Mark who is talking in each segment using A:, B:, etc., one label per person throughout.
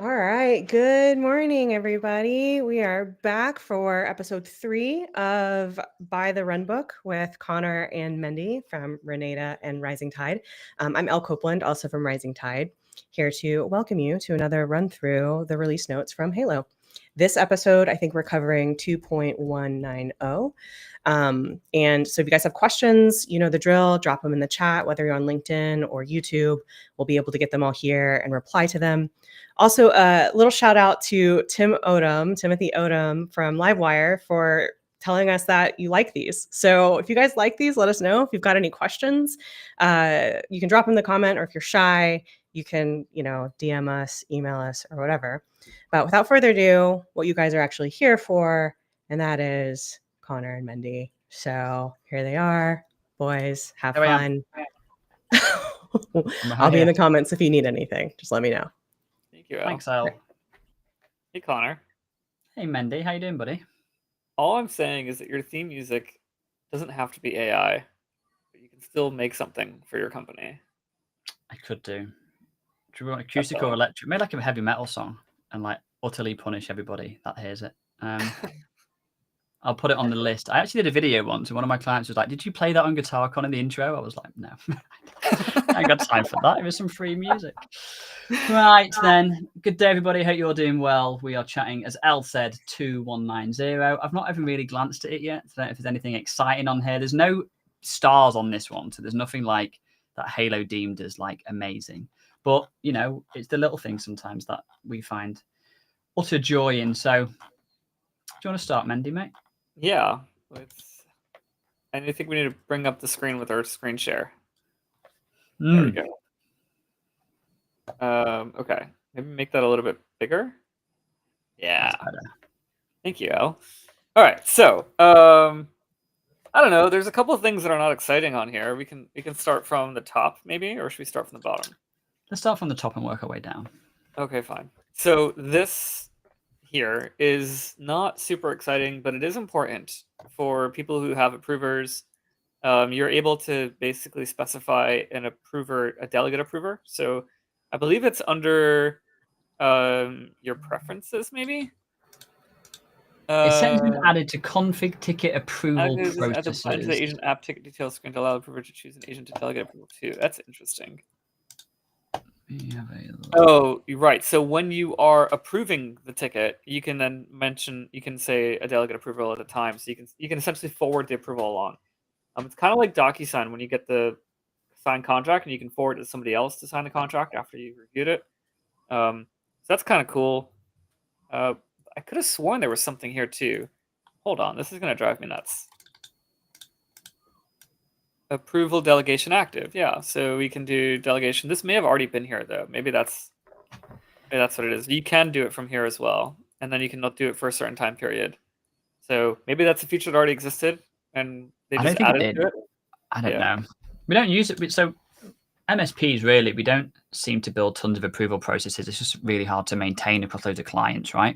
A: All right. Good morning, everybody. We are back for episode 3 of Buy the Run Book with Connor and Mendy from Renada and Rising Tide. I'm Elle Copeland, also from Rising Tide, here to welcome you to another run through the release notes from Halo. This episode, I think we're covering 2.190. And so if you guys have questions, you know the drill, drop them in the chat, whether you're on LinkedIn or YouTube. We'll be able to get them all here and reply to them. Also, a little shout out to Timothy Odom from Livewire for telling us that you like these. So if you guys like these, let us know. If you've got any questions, you can drop them in the comment, or if you're shy, you can, DM us, email us, or whatever. But without further ado, what you guys are actually here for, and that is Connor and Mendy. So here they are. Boys, have fun. I'll be in the comments if you need anything. Just let me know.
B: Thank you, Al.
C: Thanks, Al.
B: Hey, Connor.
C: Hey, Mendy. How you doing, buddy?
B: All I'm saying is that your theme music doesn't have to be AI, but you can still make something for your company.
C: I could do. Do you want acoustic or electric? Maybe like a heavy metal song and like utterly punish everybody that hears it. I'll put it on the list. I actually did a video once, and one of my clients was like, "Did you play that on guitar, Con, in the intro?" I was like, "No, I ain't got time for that. It was some free music." Right then. Good day, everybody. Hope you're all doing well. We are chatting, as Elle said, 2190. I've not even really glanced at it yet. I don't know if there's anything exciting on here. There's no stars on this one, so there's nothing like that Halo deemed as like amazing. But it's the little things sometimes that we find utter joy in. So, do you want to start, Mendy, mate?
B: Yeah. And I think we need to bring up the screen with our screen share. There we go. Okay. Maybe make that a little bit bigger. Yeah. Thank you, Al. All right. So, I don't know. There's a couple of things that are not exciting on here. We can start from the top, maybe, or should we start from the bottom?
C: Let's start from the top and work our way down.
B: Okay, fine. So this here is not super exciting, but it is important for people who have approvers. You're able to basically specify an approver, a delegate approver. So I believe it's under your preferences, maybe.
C: It's added to config ticket approval processes.
B: Add to the agent app ticket details screen to allow the approver to choose an agent to delegate approval to. That's interesting. Oh, you're right. So when you are approving the ticket, you can then say a delegate approval at a time. So you can essentially forward the approval along. It's kind of like DocuSign when you get the signed contract and you can forward it to somebody else to sign the contract after you've reviewed it. So that's kind of cool. I could have sworn there was something here too. Hold on, this is going to drive me nuts. Approval delegation active. Yeah, so we can do delegation. This may have already been here though. Maybe that's what it is. You can do it from here as well, and then you can not do it for a certain time period. So maybe that's a feature that already existed, and they just added to it.
C: I don't know. We don't use it. So MSPs, really, we don't seem to build tons of approval processes. It's just really hard to maintain across loads of clients, right?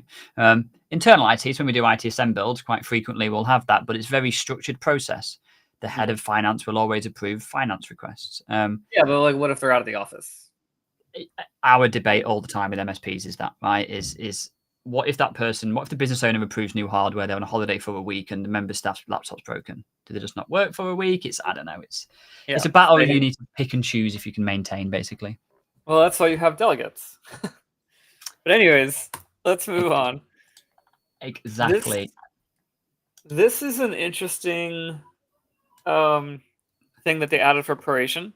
C: Internal ITs, when we do ITSM builds, quite frequently we'll have that, but it's a very structured process. The head of finance will always approve finance requests.
B: Yeah, but like, what if they're out of the office?
C: Our debate all the time with MSPs is that, right? Is what if the business owner approves new hardware, they're on a holiday for a week and the member staff's laptop's broken? Do they just not work for a week? I don't know. It's a battle you need to pick and choose if you can maintain, basically.
B: Well, that's why you have delegates. But anyways, let's move on.
C: Exactly.
B: This is an interesting thing that they added for Proration.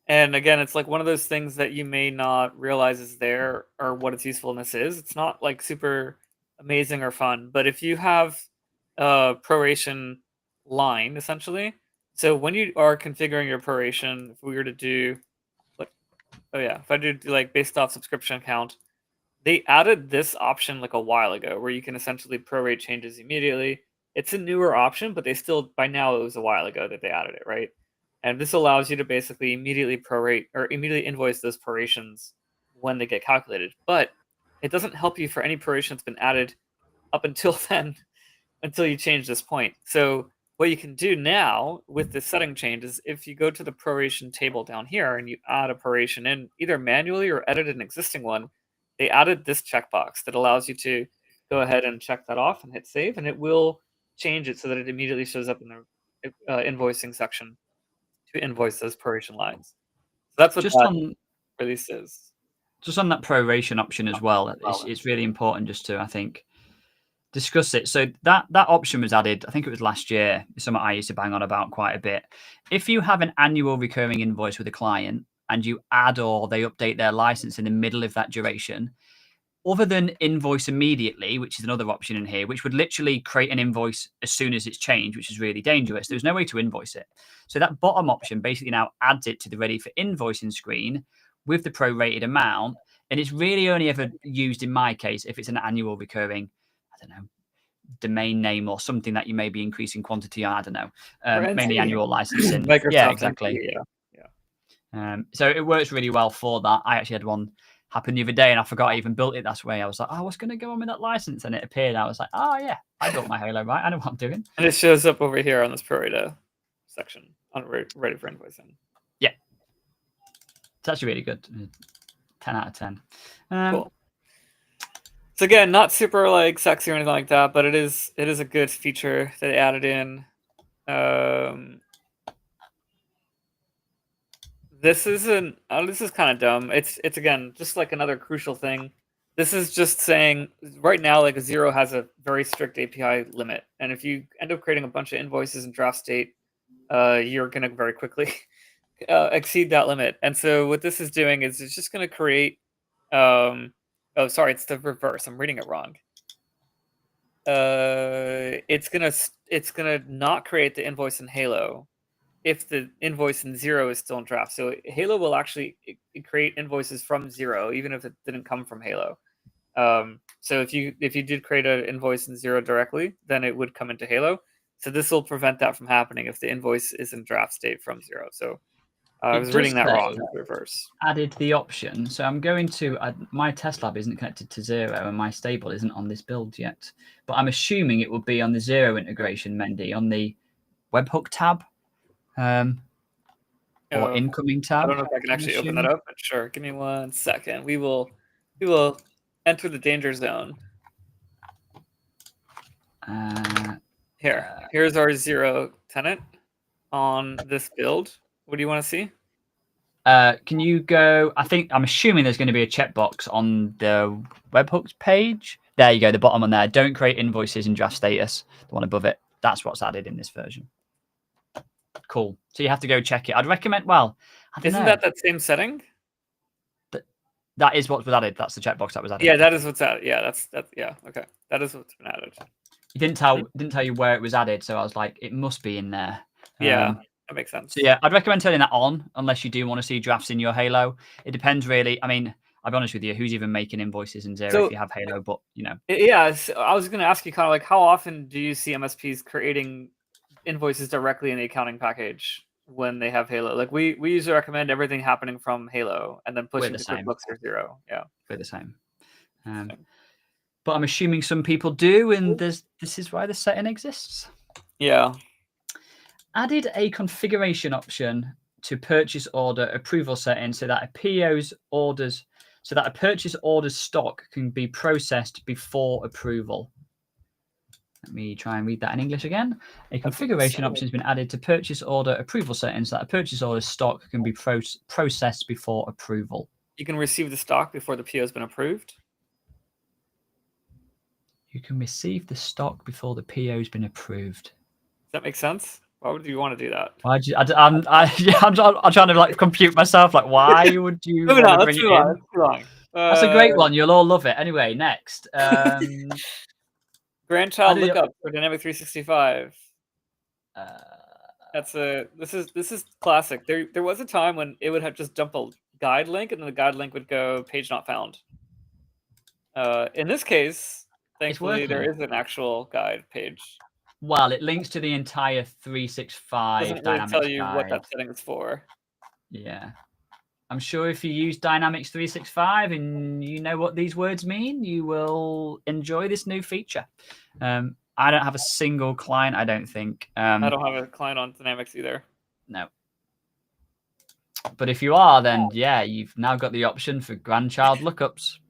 B: And again, it's like one of those things that you may not realize is there or what its usefulness is. It's not like super amazing or fun, but if you have a proration line, essentially, so when you are configuring your proration, if we were to do, if I do like based off subscription count, they added this option like a while ago where you can essentially prorate changes immediately. It's a newer option, but by now it was a while ago that they added it, right? And this allows you to basically immediately prorate or immediately invoice those prorations when they get calculated. But it doesn't help you for any proration that's been added up until then, until you change this point. So what you can do now with the setting change is if you go to the proration table down here and you add a proration in either manually or edit an existing one, they added this checkbox that allows you to go ahead and check that off and hit save, and it will change it so that it immediately shows up in the invoicing section to invoice those proration lines. So that's what
C: Just
B: that
C: on
B: release is.
C: just on that proration option as well, it's really important just to, I think, discuss it. So that option was added, I think it was last year. It's something I used to bang on about quite a bit. If you have an annual recurring invoice with a client and you add or they update their license in the middle of that duration, other than invoice immediately, which is another option in here, which would literally create an invoice as soon as it's changed, which is really dangerous. There's no way to invoice it. So that bottom option basically now adds it to the ready for invoicing screen with the prorated amount. And it's really only ever used in my case if it's an annual recurring, I don't know, domain name or something that you may be increasing quantity on. I don't know, mainly annual licensing.
B: Microsoft
C: yeah, exactly.
B: Yeah.
C: So it works really well for that. I actually had one happen the other day and I forgot I even built it that way. I was like, oh, what's going to go on with that license? And it appeared. I was like, oh yeah, I built my Halo, right? I know what I'm doing.
B: And it shows up over here on this prorata section on ready for invoicing.
C: Yeah. It's actually really good. 10 out of 10.
B: Cool. So again, not super like sexy or anything like that, but it is a good feature that they added in. This is kind of dumb. It's again just like another crucial thing. This is just saying right now, like Xero has a very strict API limit, and if you end up creating a bunch of invoices in draft state, you're gonna very quickly exceed that limit. And so what this is doing is it's just gonna create. Oh, sorry, it's the reverse. I'm reading it wrong. It's gonna not create the invoice in Halo if the invoice in Xero is still in draft. So Halo will actually create invoices from Xero, even if it didn't come from Halo. So if you did create an invoice in Xero directly, then it would come into Halo. So this will prevent that from happening if the invoice is in draft state from Xero. So I was reading that wrong. Reverse.
C: Added the option. So I'm going to, my test lab isn't connected to Xero and my stable isn't on this build yet. But I'm assuming it will be on the Xero integration, Mendy, on the webhook tab or incoming tab.
B: I don't know if I can actually open that up, but sure. Give me 1 second. We will enter the danger zone. Here's our Xero tenant on this build. What do you want to see?
C: Can you go? I'm assuming there's going to be a checkbox on the webhooks page. There you go, the bottom one there. Don't create invoices in draft status. The one above it. That's what's added in this version. Cool. So you have to go check it. I'd recommend. Well,
B: isn't that same setting?
C: That is what was added. That's the checkbox that was added.
B: Yeah, that is what's added. Yeah, that's yeah. Okay, that is what's been added.
C: He didn't tell you where it was added, so I was like, it must be in there.
B: Yeah. That makes sense.
C: So yeah, I'd recommend turning that on unless you do want to see drafts in your Halo. It depends really. I mean, I'll be honest with you, who's even making invoices in Xero if you have Halo? But you know.
B: Yeah, so I was going to ask you kind of like how often do you see MSPs creating invoices directly in the accounting package when they have Halo? Like we usually recommend everything happening from Halo and then pushing to QuickBooks or Xero. Yeah,
C: we're the same. But I'm assuming some people do, and this is why the setting exists.
B: Yeah.
C: Added a configuration option to purchase order approval setting so that a purchase order's stock can be processed before approval. Let me try and read that in English again. A configuration option has been added to purchase order approval settings so that a purchase order's stock can be processed before approval.
B: You can receive the stock before the PO has been approved.
C: You can receive the stock before the PO has been approved.
B: Does that make sense? Why would you want to do that?
C: I'm trying to like compute myself. Like, why would you?
B: That's too long.
C: That's a great one. You'll all love it. Anyway, next.
B: Grandchild lookup for Dynamics 365. This is classic. There was a time when it would have just dump a guide link, and then the guide link would go page not found. In this case, thankfully, there is an actual guide page.
C: Well, it links to the entire 365
B: Doesn't
C: Dynamics
B: really tell you
C: guide.
B: what that setting is for.
C: Yeah. I'm sure if you use Dynamics 365 and you know what these words mean, you will enjoy this new feature. I don't have a single client, I don't think.
B: I don't have a client on Dynamics either.
C: No. But if you are, then yeah, you've now got the option for grandchild lookups.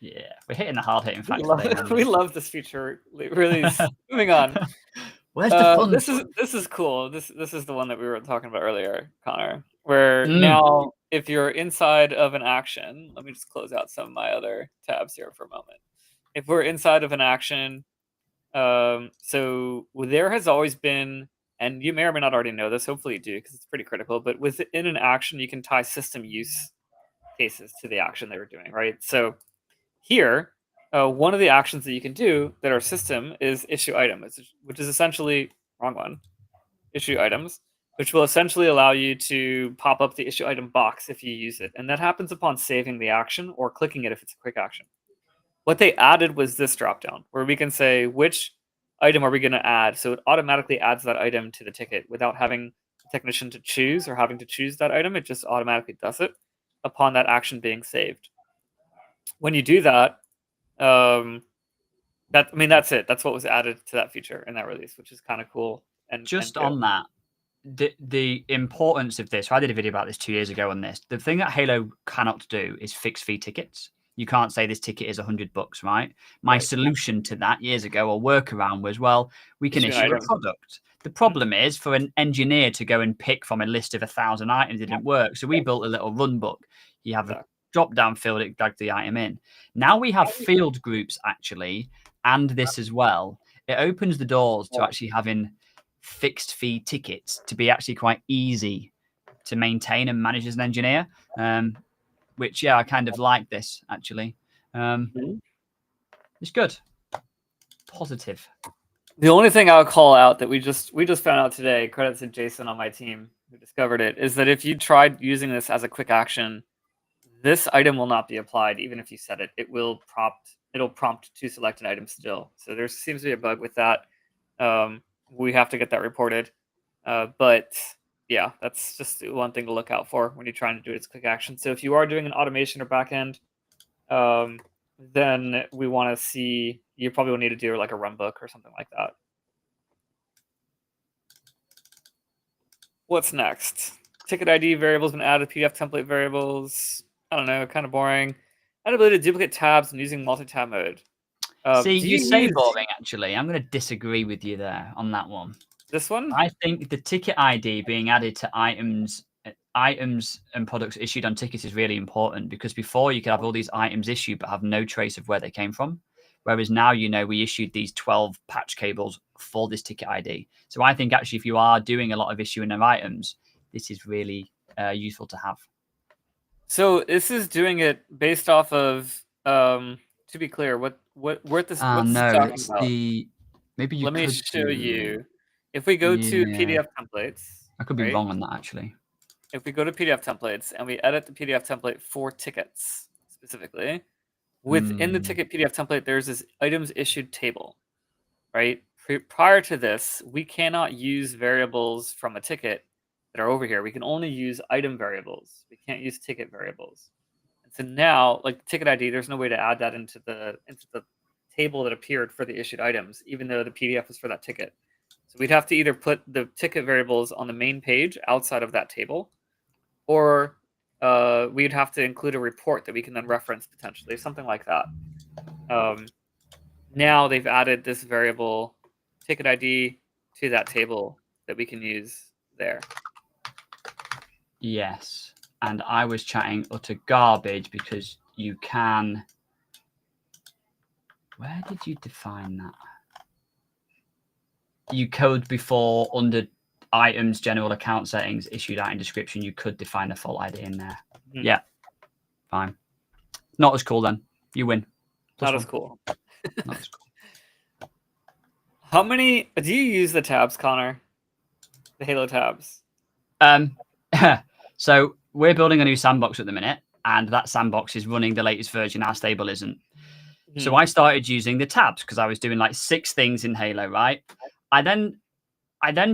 C: Yeah, we're hitting the hard-hitting
B: We
C: facts
B: love,
C: today,
B: we
C: man.
B: love this feature. Really, moving on.
C: Where's the fun?
B: This is cool. This is the one that we were talking about earlier, Connor. Where
C: Mm.
B: now, if you're inside of an action, let me just close out some of my other tabs here for a moment. If we're inside of an action, so there has always been, and you may or may not already know this. Hopefully you do, because it's pretty critical. But within an action, you can tie system use cases to the action they were doing, right? So here, one of the actions that you can do that our system is issue item, which is essentially wrong one, issue items, which will essentially allow you to pop up the issue item box if you use it, and that happens upon saving the action or clicking it if it's a quick action. What they added was this dropdown where we can say which item are we going to add, so it automatically adds that item to the ticket without having the technician to choose or having to choose that item. It just automatically does it upon that action being saved. When you do that, that's it. That's what was added to that feature in that release, which is kind of cool. And
C: just
B: and
C: on that, the importance of this. I did a video about this 2 years ago on this. The thing that Halo cannot do is fixed fee tickets. You can't say this ticket is $100, right? My solution to that years ago, or workaround, was, well, we can issue a product. The problem is for an engineer to go and pick from a list of 1,000 items, it didn't work. So we built a little run book. You have a drop-down field, it drags the item in. Now we have field groups, actually, and this as well. It opens the doors to actually having fixed fee tickets to be actually quite easy to maintain and manage as an engineer. Which, yeah, I kind of like this, actually. It's good. Positive.
B: The only thing I'll call out that we just found out today, credits to Jason on my team who discovered it, is that if you tried using this as a quick action, this item will not be applied even if you set it. It'll prompt to select an item still. So there seems to be a bug with that. We have to get that reported. But yeah, that's just one thing to look out for when you're trying to do it as quick action. So if you are doing an automation or backend, then we want to see, you probably will need to do like a run book or something like that. What's next? Ticket ID variables been added, PDF template variables. I don't know, kind of boring. Add ability to duplicate tabs and using multi-tab mode.
C: See, you say boring, actually. I'm going to disagree with you there on that one.
B: This one?
C: I think the ticket ID being added to items and products issued on tickets is really important, because before you could have all these items issued but have no trace of where they came from. Whereas now, we issued these 12 patch cables for this ticket ID. So I think actually if you are doing a lot of issuing of items, this is really useful to have. So
B: this is doing it based off of, to be clear, what's this talking about?
C: Maybe you
B: Let me show you. If we go to PDF templates.
C: I could be wrong on that, actually.
B: If we go to PDF templates and we edit the PDF template for tickets specifically, within the ticket PDF template, there's this items issued table, right? Prior to this, we cannot use variables from a ticket that are over here. We can only use item variables. We can't use ticket variables. And so now, like the ticket ID, there's no way to add that into the table that appeared for the issued items, even though the PDF is for that ticket. So we'd have to either put the ticket variables on the main page outside of that table, or we'd have to include a report that we can then reference potentially, something like that. Now they've added this variable ticket ID to that table that we can use there.
C: Yes, and I was chatting utter garbage because you can... Where did you define that? You could, before, under items, general account settings, issued item description, you could define a full ID in there. Yeah, fine. Not as cool then. You win.
B: Not as cool.
C: Not as cool.
B: How many do you use the tabs, Connor? The Halo tabs.
C: So we're building a new sandbox at the minute, and that sandbox is running the latest version. Our stable isn't. So I started using the tabs because I was doing like 6 things in Halo, right? I then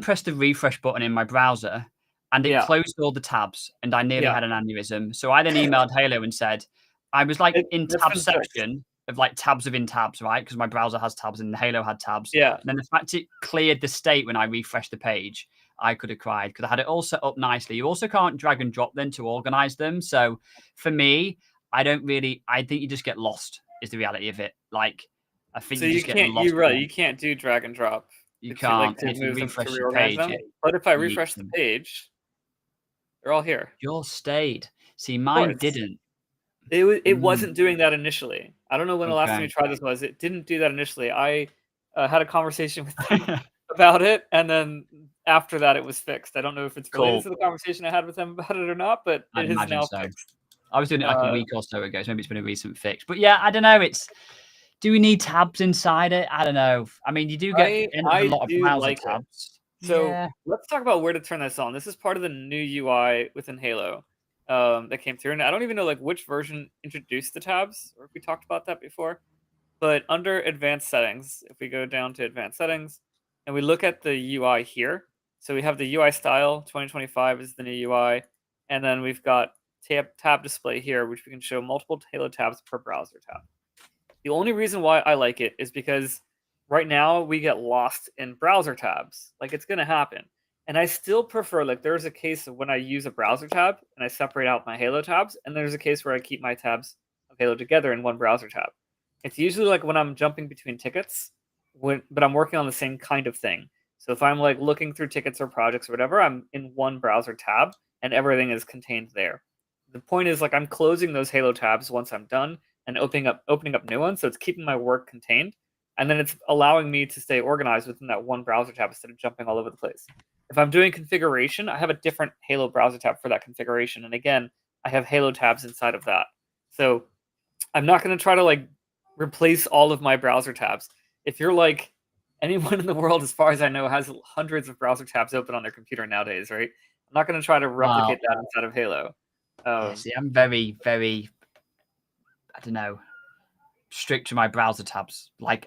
C: pressed the refresh button in my browser, and it closed all the tabs, and I nearly had an aneurysm. So I then emailed Halo and said, I was like in tab section of like tabs within tabs, right? Because my browser has tabs and Halo had tabs. Yeah. And then the fact it cleared the state when I refreshed the page, I could have cried because I had it all set up nicely. You also can't drag and drop them to organize them. So for me, I think you just get lost is the reality of it. Like, I think
B: So
C: you
B: you
C: just get
B: can't
C: lost.
B: you can't do drag and drop.
C: You
B: It's like
C: can't.
B: to
C: If you
B: move them, to
C: refresh the
B: reorganize
C: page,
B: them.
C: it
B: But if I
C: yeets
B: refresh the
C: them.
B: page, they're all here.
C: Yours stayed. See,
B: Of
C: mine
B: course.
C: didn't.
B: It wasn't doing that initially. I don't know when the last time
C: Okay.
B: you tried this was. It didn't do that initially. I had a conversation with them about it, and then after that, it was fixed. I don't know if it's related
C: Cool.
B: to the conversation I had with them about it or not, but
C: I'd
B: it is
C: imagine
B: now
C: so.
B: fixed.
C: I was doing it like a week or so ago, so maybe it's been a recent fix. But yeah, I don't know. Do we need tabs inside it? I don't know. I mean, you do get end up with a lot of
B: do
C: browser
B: like it.
C: tabs.
B: So
C: Yeah.
B: let's talk about where to turn this on. This is part of the new UI within Halo that came through, and I don't even know like which version introduced the tabs, or if we talked about that before. But under advanced settings, if we go down to advanced settings and we look at the UI here, so we have the UI style 2025 is the new UI, and then we've got tab display here, which we can show multiple Halo tabs per browser tab. The only reason why I like it is because right now we get lost in browser tabs. Like, it's going to happen. And I still prefer, like, there's a case of when I use a browser tab and I separate out my Halo tabs, and there's a case where I keep my tabs of Halo together in one browser tab. It's usually like when I'm jumping between tickets, but I'm working on the same kind of thing. So if I'm like looking through tickets or projects or whatever, I'm in one browser tab and everything is contained there. The point is, like, I'm closing those Halo tabs once I'm done and opening up new ones, so it's keeping my work contained, and then it's allowing me to stay organized within that one browser tab instead of jumping all over the place. If I'm doing configuration, I have a different Halo browser tab for that configuration, and again, I have Halo tabs inside of that. So I'm not going to try to like replace all of my browser tabs. If you're like anyone in the world, as far as I know, has hundreds of browser tabs open on their computer nowadays, right? I'm not going to try to replicate that inside of Halo.
C: Yeah, see, I'm very, very, I don't know, strict to my browser tabs. Like,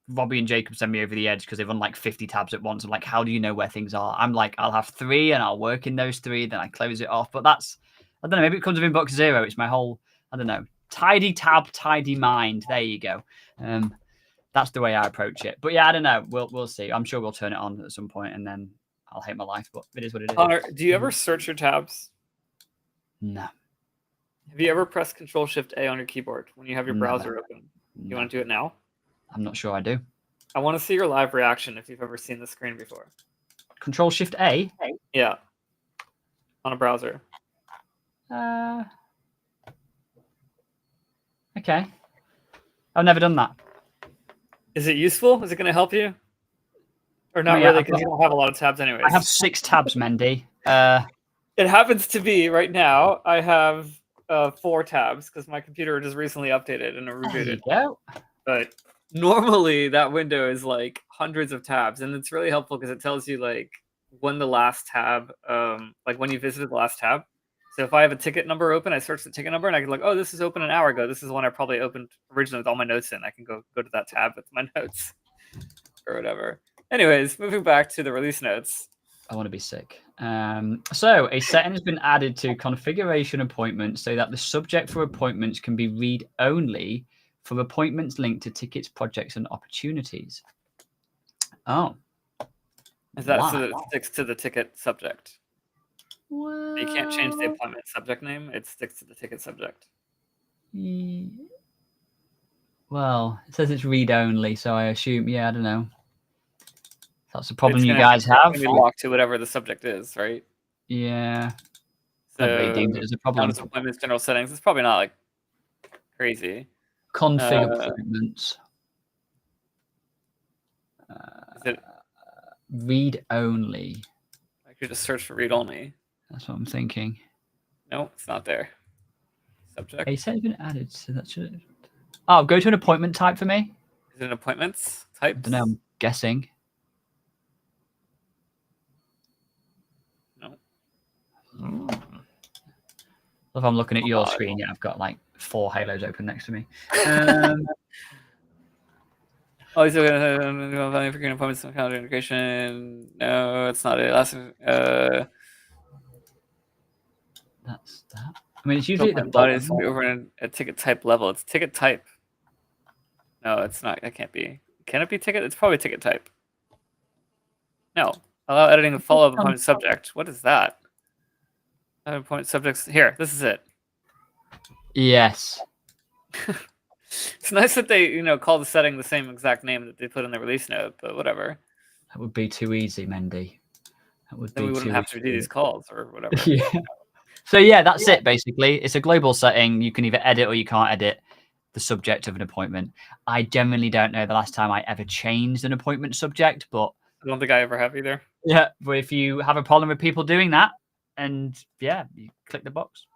C: Robbie and Jacob send me over the edge because they've run like 50 tabs at once. I'm like, how do you know where things are? I'm like, I'll have 3 and I'll work in those 3, then I close it off. But that's, I don't know, maybe it comes with Inbox 0. It's my whole, I don't know, tidy tab, tidy mind. There you go. That's the way I approach it. But yeah, I don't know. We'll see. I'm sure we'll turn it on at some point and then I'll hate my life. But it is what it is.
B: Connor, do you ever search your tabs?
C: No.
B: Have you ever pressed Control-Shift-A on your keyboard when you have your browser
C: Never.
B: open? You want to do it now?
C: I'm not sure I do.
B: I want to see your live reaction if you've ever seen the screen before.
C: Control-Shift-A?
B: Yeah. On a browser.
C: Okay. I've never done that.
B: Is it useful? Is it going to help you? Or not
C: Yeah,
B: really, because you don't have a lot of tabs anyways.
C: I have 6 tabs, Mendy.
B: It happens to be right now I have 4 tabs because my computer just recently updated and rebooted.
C: There you go.
B: But normally that window is like hundreds of tabs, and it's really helpful because it tells you like when the last tab, like when you visited the last tab. So if I have a ticket number open, I search the ticket number and I can like, oh, this is open an hour ago. This is one I probably opened originally with all my notes in. I can go to that tab with my notes or whatever. Anyways, moving back to the release notes.
C: I want to be sick. So a setting has been added to configuration appointments so that the subject for appointments can be read-only for appointments linked to tickets, projects, and opportunities. Oh.
B: Is that so that it sticks to the ticket subject?
C: Well,
B: You can't change the appointment subject name. It sticks to the ticket subject.
C: Well, it says it's read-only, so I assume, yeah, I don't know. That's the problem you guys have.
B: It's locked to whatever the subject is, right?
C: Yeah.
B: So
C: I really deemed it as a problem.
B: Appointments, general settings. It's probably not like crazy.
C: Config appointments.
B: Is it
C: read only?
B: I could just search for read only.
C: That's what I'm thinking.
B: No, it's not there. Subject.
C: A set has been added, so that should. Oh, go to an appointment type for me.
B: Is it an appointments type?
C: I don't know. I'm guessing.
B: No.
C: If I'm looking at your screen, yeah, I've got like 4 Halos open next to me.
B: Oh, he's value for appointments and calendar integration. No, it's not it.
C: That's that. I mean, it's usually at the
B: bottom.
C: bottom.
B: Over at ticket type level. It's ticket type. No, it's not. That can't be. Can it be ticket? It's probably ticket type. No. Allow editing the follow-up appointment subject. What is that? Appointment subjects. Here, this is it.
C: Yes.
B: It's nice that they, call the setting the same exact name that they put in the release note, but whatever.
C: That would be too easy, Mendy. That would
B: Then
C: be
B: we wouldn't
C: too
B: have to do
C: easy.
B: these calls or whatever.
C: Yeah. So yeah, that's it basically. It's a global setting. You can either edit or you can't edit the subject of an appointment. I generally don't know the last time I ever changed an appointment subject, but
B: I don't think I ever have either.
C: yeah, but if you have a problem with people doing that, and yeah, you click the box.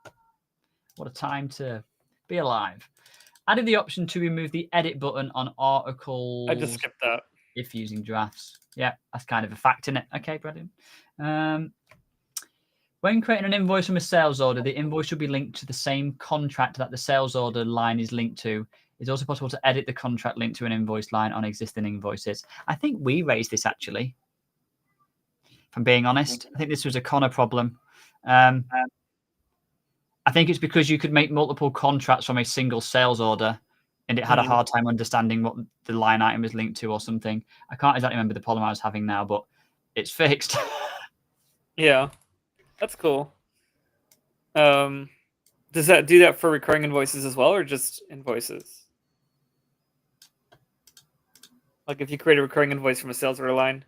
C: What a time to be alive. Added the option to remove the edit button on articles.
B: I just skipped that.
C: If using drafts. Yeah, that's kind of a fact, isn't it? Okay, brilliant. When creating an invoice from a sales order, the invoice should be linked to the same contract that the sales order line is linked to. It's also possible to edit the contract linked to an invoice line on existing invoices. I think we raised this actually. If I'm being honest, I think this was a Connor problem. I think it's because you could make multiple contracts from a single sales order, and it had a hard time understanding what the line item is linked to or something. I can't exactly remember the problem I was having now, but it's fixed.
B: Yeah, that's cool. Does that do that for recurring invoices as well, or just invoices? Like if you create a recurring invoice from a sales order line,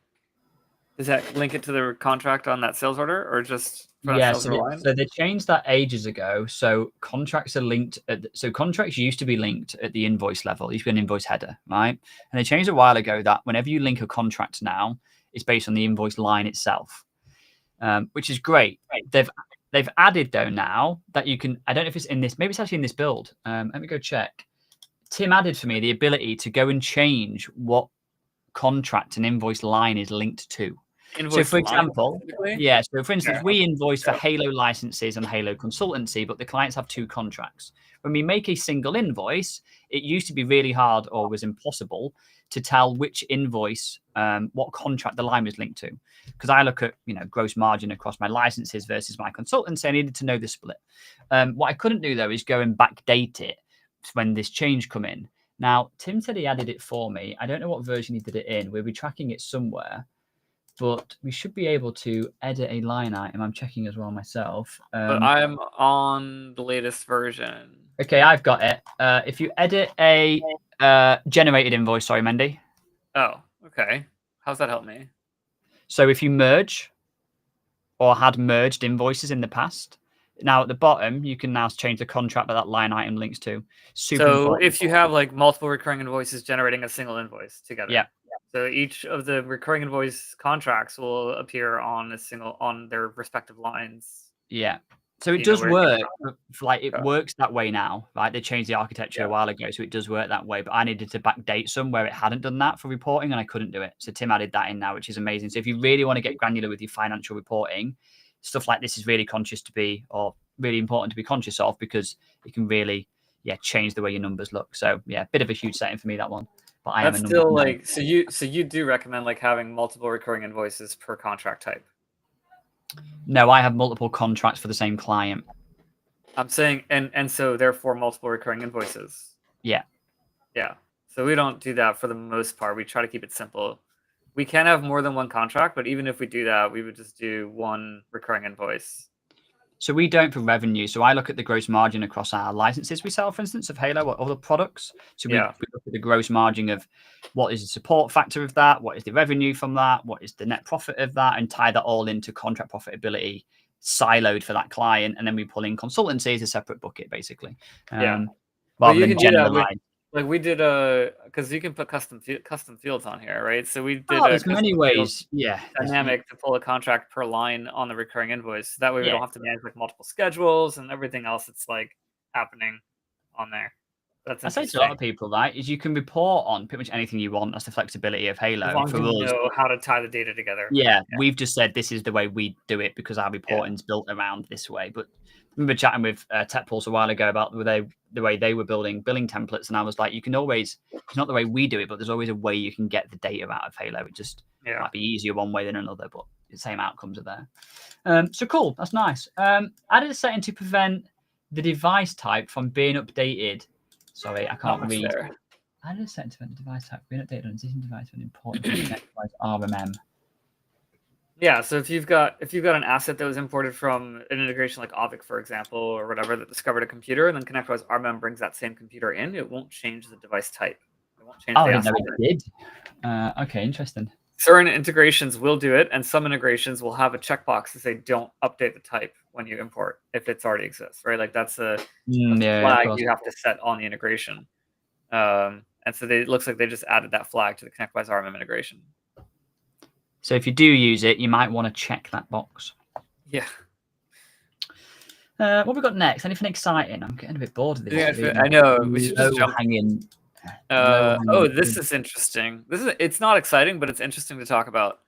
B: does that link it to the contract on that sales order, or just from
C: Yeah,
B: a sales order line?
C: so they changed that ages ago. So contracts are linked. So contracts used to be linked at the invoice level. It used to be an invoice header, right? And they changed a while ago that whenever you link a contract now, it's based on the invoice line itself, which is great. They've added though now that you can. I don't know if it's in this. Maybe it's actually in this build. Let me go check. Tim added for me the ability to go and change what contract an invoice line is linked to. So, for example, so for instance, we invoice for Halo licenses and Halo consultancy, but the clients have 2 contracts. When we make a single invoice, it used to be really hard or was impossible to tell which invoice, what contract the line was linked to. Because I look at, gross margin across my licenses versus my consultancy, I needed to know the split. What I couldn't do, though, is go and backdate it when this change come in. Now, Tim said he added it for me. I don't know what version he did it in. We'll be tracking it somewhere. But we should be able to edit a line item. I'm checking as well myself.
B: But I'm on the latest version.
C: Okay, I've got it. If you edit a generated invoice, sorry, Mendy.
B: Oh, okay. How's that help me?
C: So if you merge or had merged invoices in the past, now at the bottom, you can now change the contract that line item links to.
B: Super important. If you have like multiple recurring invoices generating a single invoice together.
C: Yeah.
B: So each of the recurring invoice contracts will appear on their respective lines.
C: Yeah. So it does work. Like it works that way now, right? They changed the architecture a while ago, so it does work that way. But I needed to backdate some where it hadn't done that for reporting, and I couldn't do it. So Tim added that in now, which is amazing. So if you really want to get granular with your financial reporting, stuff like this is really really important to be conscious of, because it can really, change the way your numbers look. So yeah, bit of a huge setting for me, that one. But I am
B: still like, so you do recommend like having multiple recurring invoices per contract type?
C: No, I have multiple contracts for the same client.
B: I'm saying, and so therefore multiple recurring invoices.
C: Yeah.
B: Yeah. So we don't do that for the most part. We try to keep it simple. We can have more than one contract, but even if we do that, we would just do one recurring invoice.
C: So we don't for revenue. So I look at the gross margin across our licenses we sell, for instance, of Halo or other products. So we look at the gross margin of what is the support factor of that, what is the revenue from that, what is the net profit of that, and tie that all into contract profitability siloed for that client. And then we pull in consultancy as a separate bucket, basically. Rather than generalize.
B: Like we did because you can put custom fields on here, right? So we did
C: there's many ways,
B: dynamic to pull a contract per line on the recurring invoice. That way we don't have to manage like multiple schedules and everything else that's like happening on there.
C: I say to a lot of people, right, is you can report on pretty much anything you want. That's the flexibility of Halo.
B: As long as you know how to tie the data together.
C: Yeah, we've just said this is the way we do it because our reporting's built around this way. But I remember chatting with Tech Pulse a while ago about the way they were building billing templates, and I was like, you can always, it's not the way we do it, but there's always a way you can get the data out of Halo. It just might be easier one way than another, but the same outcomes are there. So cool, that's nice. Added a setting to prevent the device type from being updated. Sorry, I can't read. Added a setting to prevent the device type being updated on existing device when important to connect device RMM.
B: Yeah, so if you've got an asset that was imported from an integration like Aavik, for example, or whatever, that discovered a computer, and then ConnectWise RMM brings that same computer in, it won't change the device type. It won't change
C: Oh,
B: the
C: I didn't
B: asset.
C: know it did. Okay, interesting.
B: Certain integrations will do it, and some integrations will have a checkbox to say don't update the type when you import if it's already exists, right? Like that's a flag you have to set on the integration. And so it looks like they just added that flag to the ConnectWise RMM integration.
C: So if you do use it, you might want to check that box.
B: Yeah.
C: What have we got next? Anything exciting? I'm getting a bit bored of this.
B: Yeah, I know. We should just jump. Oh, this is interesting. It's not exciting, but it's interesting to talk about.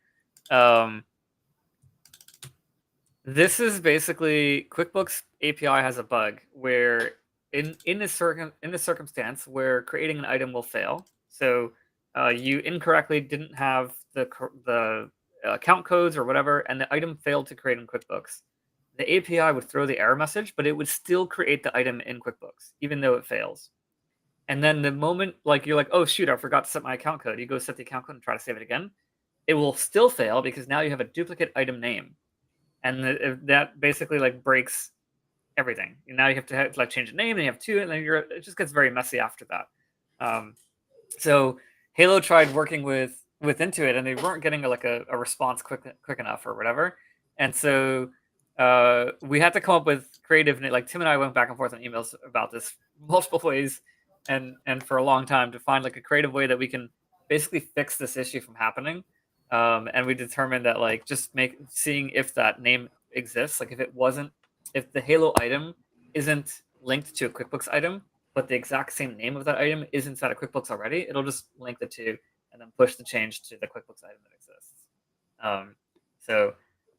B: This is basically QuickBooks API has a bug where in this circumstance where creating an item will fail. So you incorrectly didn't have the account codes or whatever, and the item failed to create in QuickBooks. The API would throw the error message, but it would still create the item in QuickBooks, even though it fails. And then the moment you're like, oh shoot, I forgot to set my account code. You go set the account code and try to save it again. It will still fail because now you have a duplicate item name. And that basically breaks everything. And now you have to change the name, and you have two, and then it just gets very messy after that. So Halo tried working with Intuit, and they weren't getting a response quick enough or whatever. And so we had to come up with creative. Tim and I went back and forth on emails about this multiple ways, and for a long time to find a creative way that we can basically fix this issue from happening. And we determined that seeing if that name exists, if the Halo item isn't linked to a QuickBooks item, but the exact same name of that item is inside of QuickBooks already, it'll just link the two and then push the change to the QuickBooks item that exists. So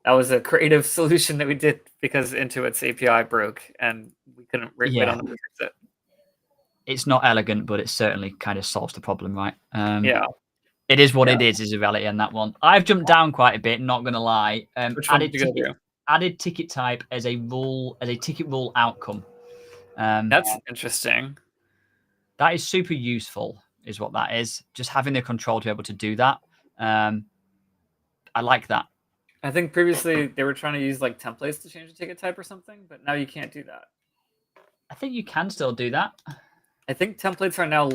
B: that was a creative solution that we did because Intuit's API broke and we couldn't wait on them to fix it.
C: It's not elegant, but it certainly kind of solves the problem, right?
B: Yeah.
C: It is what it is a reality on that one. I've jumped down quite a bit, not going to lie. Added ticket type as a ticket rule outcome.
B: That's interesting.
C: That is super useful, is what that is. Just having the control to be able to do that. I like that.
B: I think previously they were trying to use templates to change the ticket type or something, but now you can't do that.
C: I think you can still do that.
B: I think templates are now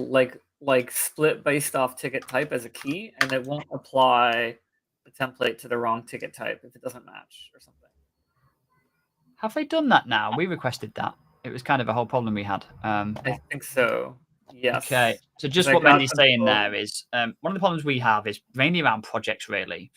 B: split based off ticket type as a key, and it won't apply the template to the wrong ticket type if it doesn't match or something.
C: Have they done that now? We requested that. It was kind of a whole problem we had.
B: I think so. Yes.
C: Okay. So just what Mendy's saying there is one of the problems we have is mainly around projects, really.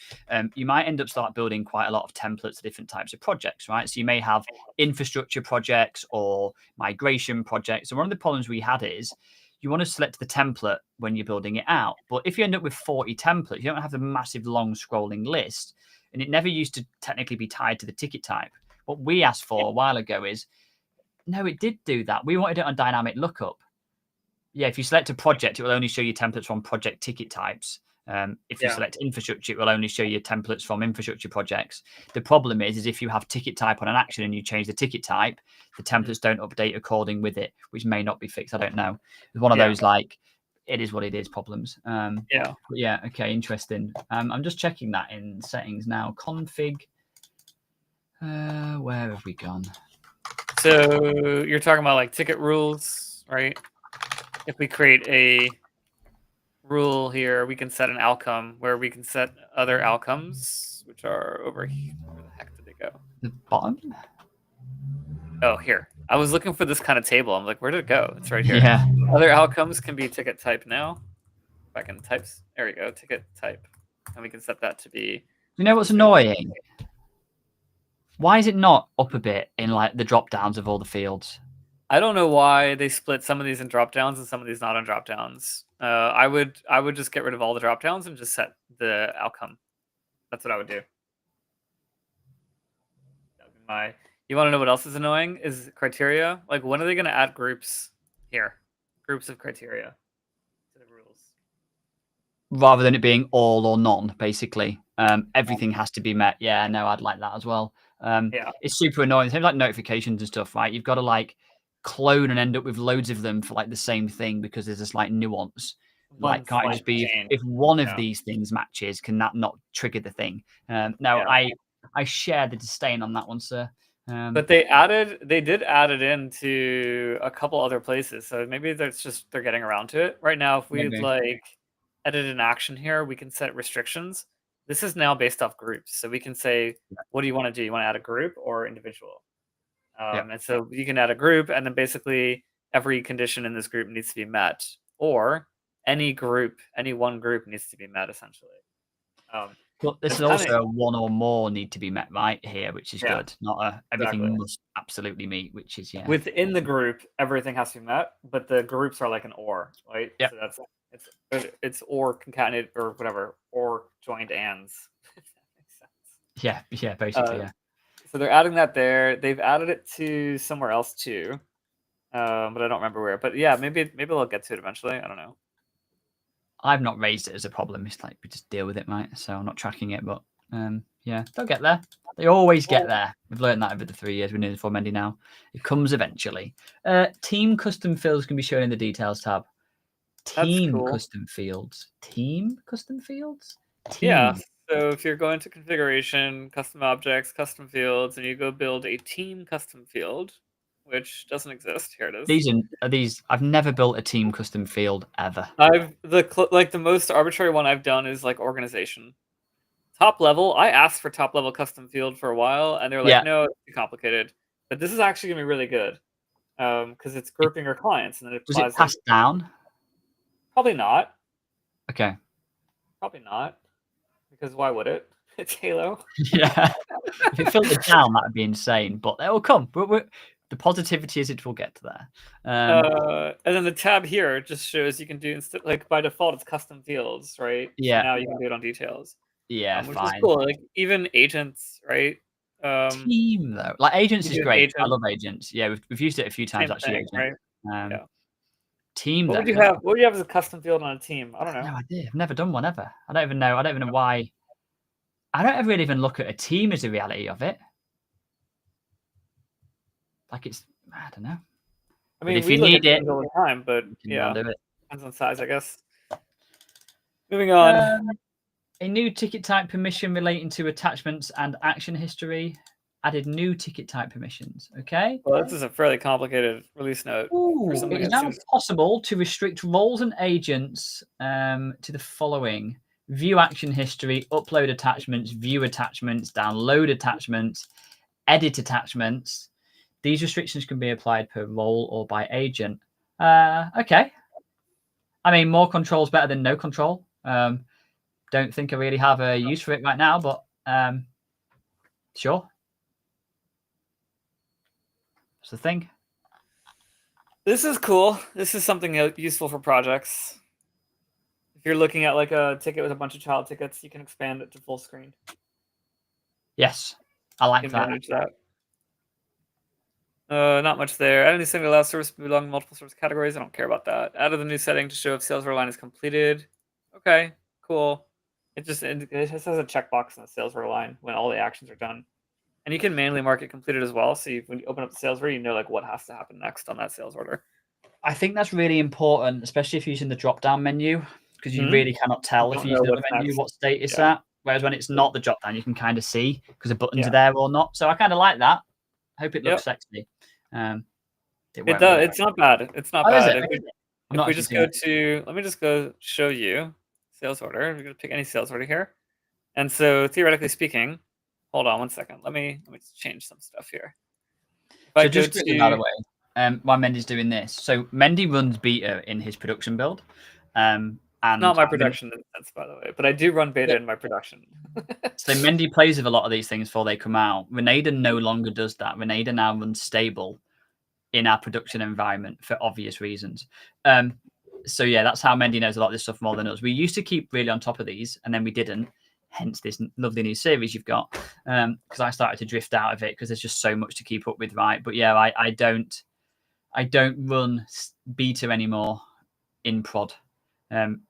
C: You might end up start building quite a lot of templates for different types of projects, right? So you may have infrastructure projects or migration projects. And one of the problems we had is you want to select the template when you're building it out. But if you end up with 40 templates, you don't have the massive long scrolling list. And it never used to technically be tied to the ticket type. What we asked for a while ago is, no, it did do that. We wanted it on dynamic lookup. Yeah, if you select a project, it will only show you templates from project ticket types. If you select infrastructure, it will only show you templates from infrastructure projects. The problem is if you have ticket type on an action and you change the ticket type, the templates don't update according with it, which may not be fixed. I don't know. It's one of those it is what it is problems. Okay, interesting. I'm just checking that in settings now. Config. Where have we gone?
B: So you're talking about ticket rules, right? If we create a rule here, we can set an outcome where we can set other outcomes, which are over here. Where the heck did they go?
C: The bottom?
B: Oh, here. I was looking for this kind of table. I'm like, where did it go? It's right here.
C: Yeah.
B: Other outcomes can be ticket type now. Back in types. There we go. Ticket type. And we can set that to be.
C: You know what's annoying? Why is it not up a bit in the drop downs of all the fields?
B: I don't know why they split some of these in drop downs and some of these not on drop downs. I would just get rid of all the drop downs and just set the outcome. That's what I would do. That would be you want to know what else is annoying? Is criteria. When are they going to add groups here? Groups of criteria to the rules.
C: Rather than it being all or none, basically. Everything has to be met. Yeah, no, I'd like that as well. It's super annoying. Things like notifications and stuff, right? You've got to clone and end up with loads of them for the same thing because there's a slight nuance. like, can't it just be if one of these things matches, can that not trigger the thing? No, I share the disdain on that one, sir.
B: But they did add it into a couple other places, so maybe that's just they're getting around to it. Right now, if we like edit an action here, we can set restrictions. This is now based off groups, so we can say, what do you want to do? You want to add a group or individual? And so you can add a group, and then basically every condition in this group needs to be met, or any one group needs to be met, essentially.
C: But this is also a one or more need to be met right here, which is good. Not everything must absolutely meet, which is
B: within the group, everything has to be met, but the groups are like an or, right?
C: Yeah.
B: So it's or concatenated or whatever, or joined ands. If that makes sense.
C: Yeah, basically,
B: So they're adding that there. They've added it to somewhere else too, but I don't remember where. But yeah, maybe they'll get to it eventually. I don't know.
C: I've not raised it as a problem. It's like we just deal with it, right? So I'm not tracking it, but yeah, they'll get there. They always get there. We've learned that over the 3 years. We're nearly 4 Mendy now. It comes eventually. Team custom fields can be shown in the details tab. Team custom fields. Team custom fields? Team.
B: Yeah. So if you're going to configuration, custom objects, custom fields, and you go build a team custom field, which doesn't exist. Here it is.
C: These I've never built a team custom field ever.
B: The most arbitrary one I've done is like organization. Top level, I asked for top level custom field for a while, and they're like, no, it's too complicated. But this is actually gonna be really good. Because it's grouping your clients, and then it
C: was it passed down?
B: Probably not.
C: Okay.
B: Probably not. Because why would it? It's Halo.
C: Yeah. If it filtered down, that would be insane. But it will come. The positivity is it will get to there.
B: And then the tab here just shows you can do like by default it's custom fields, right?
C: Yeah.
B: So now you can do it on details.
C: Yeah,
B: which
C: fine.
B: is cool. Like even agents, right?
C: Team though, like agents is great. I love agents. Yeah, we've used it a few times actually.
B: Agent.
C: Right? Team.
B: What would you have? What would you have as a custom field on a team? I don't know.
C: No idea. I've never done one ever. I don't even know. I don't even know why. I don't ever really even look at a team as a reality of it. Like it's, I don't know.
B: I mean,
C: if you need it
B: all the time, but yeah,
C: do it.
B: Depends on size, I guess. Moving on.
C: A new ticket type permission relating to attachments and action history. Added new ticket type permissions. Okay.
B: Well, this is a fairly complicated release note.
C: It is now possible to restrict roles and agents to the following: view action history, upload attachments, view attachments, download attachments, edit attachments. These restrictions can be applied per role or by agent. Okay. I mean, more control is better than no control. Don't think I really have a use for it right now, but sure. It's the thing.
B: This is cool. This is something useful for projects. If you're looking at like a ticket with a bunch of child tickets, you can expand it to full screen.
C: Yes, I like that.
B: Manage that. Not much there. Add any single allows service to belong to multiple service categories. I don't care about that. Added the new setting to show if sales order line is completed. Okay, cool. It just has a checkbox in the sales order line when all the actions are done. And you can manually mark it completed as well. So when you open up the sales order, you know like what has to happen next on that sales order.
C: I think that's really important, especially if you're using the drop-down menu, because you really cannot tell if you're using the menu what state it's at. Whereas when it's not the drop-down, you can kind of see because the buttons are there or not. So I kind of like that. I hope it looks sexy.
B: It does. It's not bad. It's not bad. If we just go to, let me just go show you sales order. We're going to pick any sales order here. And so theoretically speaking, hold on one second. Let me just change some stuff here.
C: So just quickly, by the way, while Mendy's doing this, so Mendy runs beta in his production build. And
B: not my production instance, by the way, but I do run beta in my production.
C: So Mendy plays with a lot of these things before they come out. Renada no longer does that. Renada now runs stable in our production environment for obvious reasons. So yeah, that's how Mendy knows a lot of this stuff more than us. We used to keep really on top of these, and then we didn't. Hence this lovely new series you've got. Because I started to drift out of it because there's just so much to keep up with, right? But yeah, I don't run beta anymore in prod.
B: I'm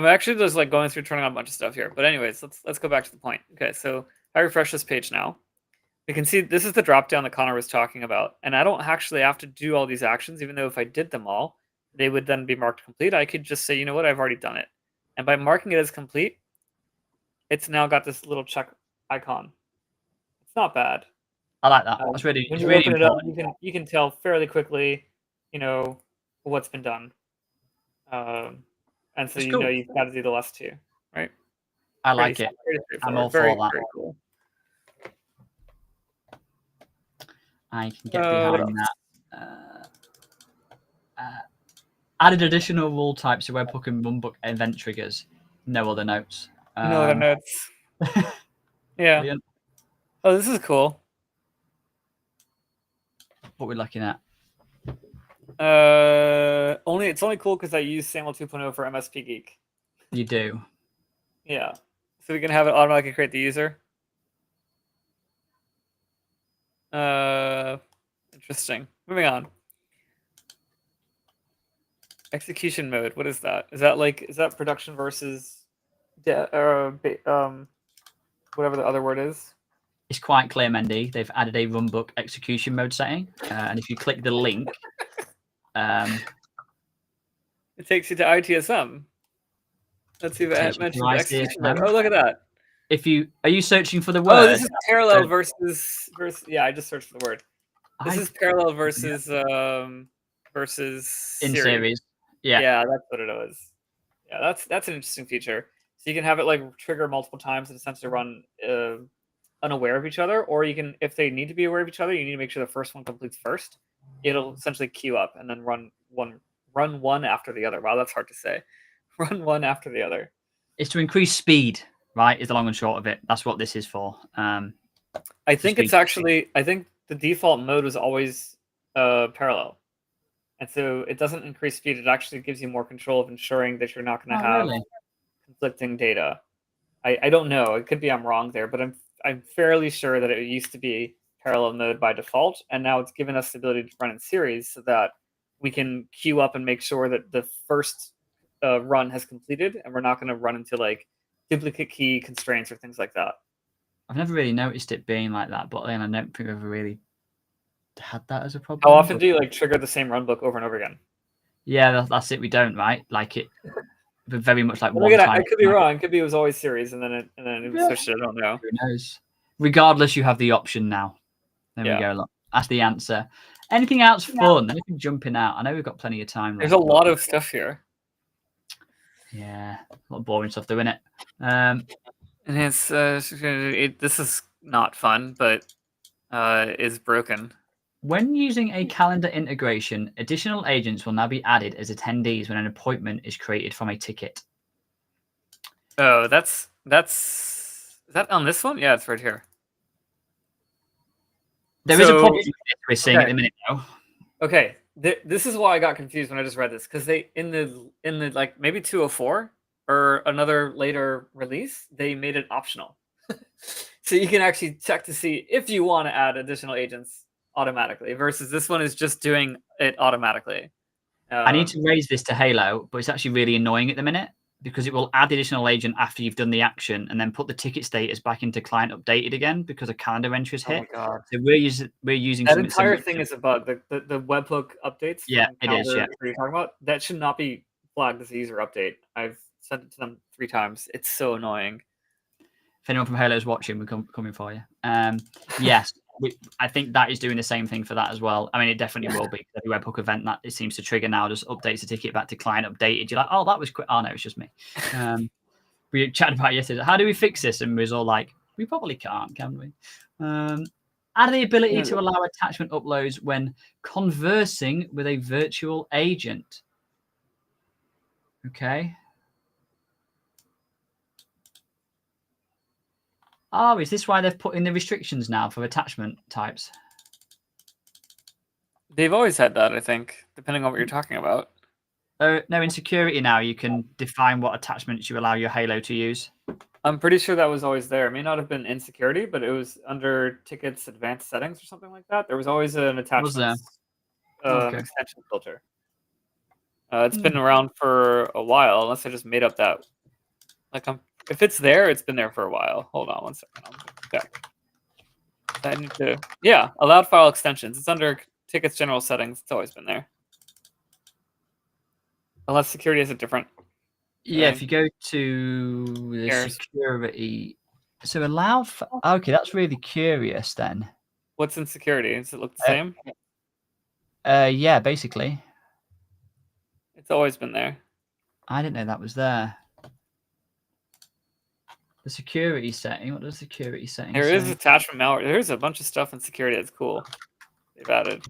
B: actually just like going through turning on a bunch of stuff here. But anyways, let's go back to the point. Okay, so if I refresh this page now, we can see this is the drop down that Connor was talking about. And I don't actually have to do all these actions, even though if I did them all, they would then be marked complete, I could just say, you know what, I've already done it. And by marking it as complete, it's now got this little check icon. It's not bad.
C: I like that. That's really,
B: when
C: it's
B: you
C: really
B: open
C: important.
B: it up, you can tell fairly quickly, you know, what's been done. And so
C: It's
B: you
C: cool.
B: know you've got to do the last two, right?
C: I like it. I'm all for that.
B: Very cool.
C: I can get behind that. Added additional rule types to webhook and runbook event triggers. No other notes.
B: No other notes. Yeah.
C: Brilliant.
B: Oh, this is cool.
C: What we're looking at.
B: It's only cool because I use SAML 2.0 for MSP Geek.
C: You do.
B: Yeah. So we can have it automatically create the user. Interesting. Moving on. Execution mode. What is that? Is that production versus whatever the other word is?
C: It's quite clear, Mendy. They've added a runbook execution mode setting, and if you click the link,
B: it takes you to ITSM. Let's see if it mentions execution mode. Oh, look at that.
C: Are you searching for the word?
B: Oh, this is parallel versus. Yeah, I just searched for the word. This is parallel versus
C: in series. Yeah,
B: that's what it was. Yeah, that's an interesting feature. So you can have it like trigger multiple times and essentially run unaware of each other, or you can, if they need to be aware of each other, you need to make sure the first one completes first. It'll essentially queue up and then run one after the other. Wow, that's hard to say. Run one after the other.
C: It's to increase speed, right? Is the long and short of it. That's what this is for.
B: I think the default mode was always parallel. And so it doesn't increase speed. It actually gives you more control of ensuring that you're not going to have conflicting data. I don't know. It could be I'm wrong there, but I'm fairly sure that it used to be parallel mode by default, and now it's given us the ability to run in series so that we can queue up and make sure that the first run has completed, and we're not going to run into like duplicate key constraints or things like that.
C: I've never really noticed it being like that, but then I don't think I've ever really had that as a problem.
B: How often do you like trigger the same runbook over and over again?
C: Yeah, that's it. We don't, right? Like it, but very much like one time.
B: I could be wrong. It could be it was always series, and then it switched. I don't know.
C: Who knows? Regardless, you have the option now. There we go. Look, that's the answer. Anything else fun? Anything jumping out? I know we've got plenty of time.
B: There's a lot of stuff here.
C: Yeah, a lot of boring stuff, though, isn't it?
B: And it's this is not fun, but is broken.
C: When using a calendar integration, additional agents will now be added as attendees when an appointment is created from a ticket.
B: Oh, is that on this one? Yeah, it's right here.
C: There is a problem we're seeing at the minute, though.
B: Okay, this is why I got confused when I just read this, because they in the like maybe 204 or another later release, they made it optional, so you can actually check to see if you want to add additional agents automatically. Versus this one is just doing it automatically.
C: I need to raise this to Halo, but it's actually really annoying at the minute because it will add the additional agent after you've done the action and then put the ticket status back into client updated again because a calendar entry is hit.
B: Oh my God.
C: So we're using
B: that entire thing is a bug. The webhook updates.
C: Yeah, it is. Yeah,
B: what you're talking about, that should not be flagged as a user update. I've sent it to them 3 times. It's so annoying.
C: If anyone from Halo is watching, we're coming for you. Yes. I think that is doing the same thing for that as well. I mean, it definitely will be. Every webhook event that it seems to trigger now just updates the ticket back to client updated. You're like, oh, that was quick. Oh, no, it's just me. We chatted about it yesterday. How do we fix this? And we was all like, we probably can't, can we? Add the ability to allow attachment uploads when conversing with a virtual agent. Okay. Oh, is this why they've put in the restrictions now for attachment types?
B: They've always had that, I think, depending on what you're talking about.
C: No, in security now, you can define what attachments you allow your Halo to use.
B: I'm pretty sure that was always there. It may not have been in security, but it was under tickets advanced settings or something like that. There was always an attachment extension filter. It's been around for a while, unless I just made up that. Like, if it's there, it's been there for a while. Hold on 1 second. I'll check. I need to. Yeah, allowed file extensions. It's under tickets general settings. It's always been there. Unless security is a different.
C: Yeah, if you go to the
B: Here.
C: security, so allow. Okay, that's really curious then.
B: What's in security? Does it look the same?
C: Yeah, basically.
B: It's always been there.
C: I didn't know that was there. The security setting. What does security setting
B: There
C: say?
B: is attachment malware. There's a bunch of stuff in security that's cool. They've added.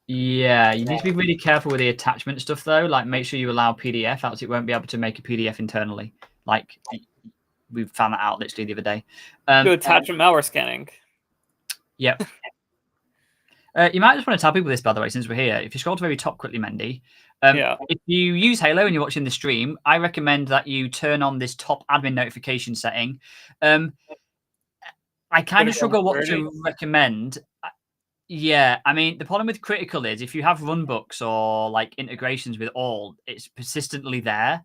C: Yeah, you need to be really careful with the attachment stuff though. Like, make sure you allow PDF, else it won't be able to make a PDF internally. Like, we found that out literally the other day.
B: Do attachment malware scanning.
C: Yep. You might just want to tell people this, by the way, since we're here. If you scroll to the very top quickly, Mendy, if you use Halo and you're watching the stream, I recommend that you turn on this top admin notification setting. I kind of struggle what to recommend. Yeah, I mean, the problem with critical is if you have runbooks or like integrations with all, it's persistently there.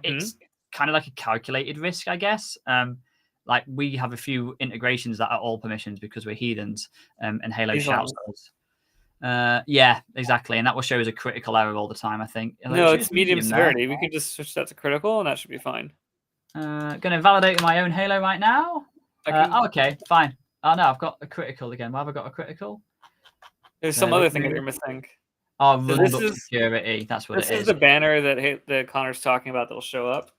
C: It's kind of like a calculated risk, I guess. Like we have a few integrations that are all permissions because we're heathens, and Halo shouts at us. Yeah, exactly, and that will show as a critical error all the time. I think.
B: No, it's medium severity. We could just switch that to critical, and that should be fine.
C: Going to validate my own Halo right now. Okay, fine. Oh no, I've got a critical again. Why have I got a critical?
B: There's some other thing that you're missing.
C: Oh, runbook security. That's what it is.
B: This is the banner that Connor's talking about that'll show up.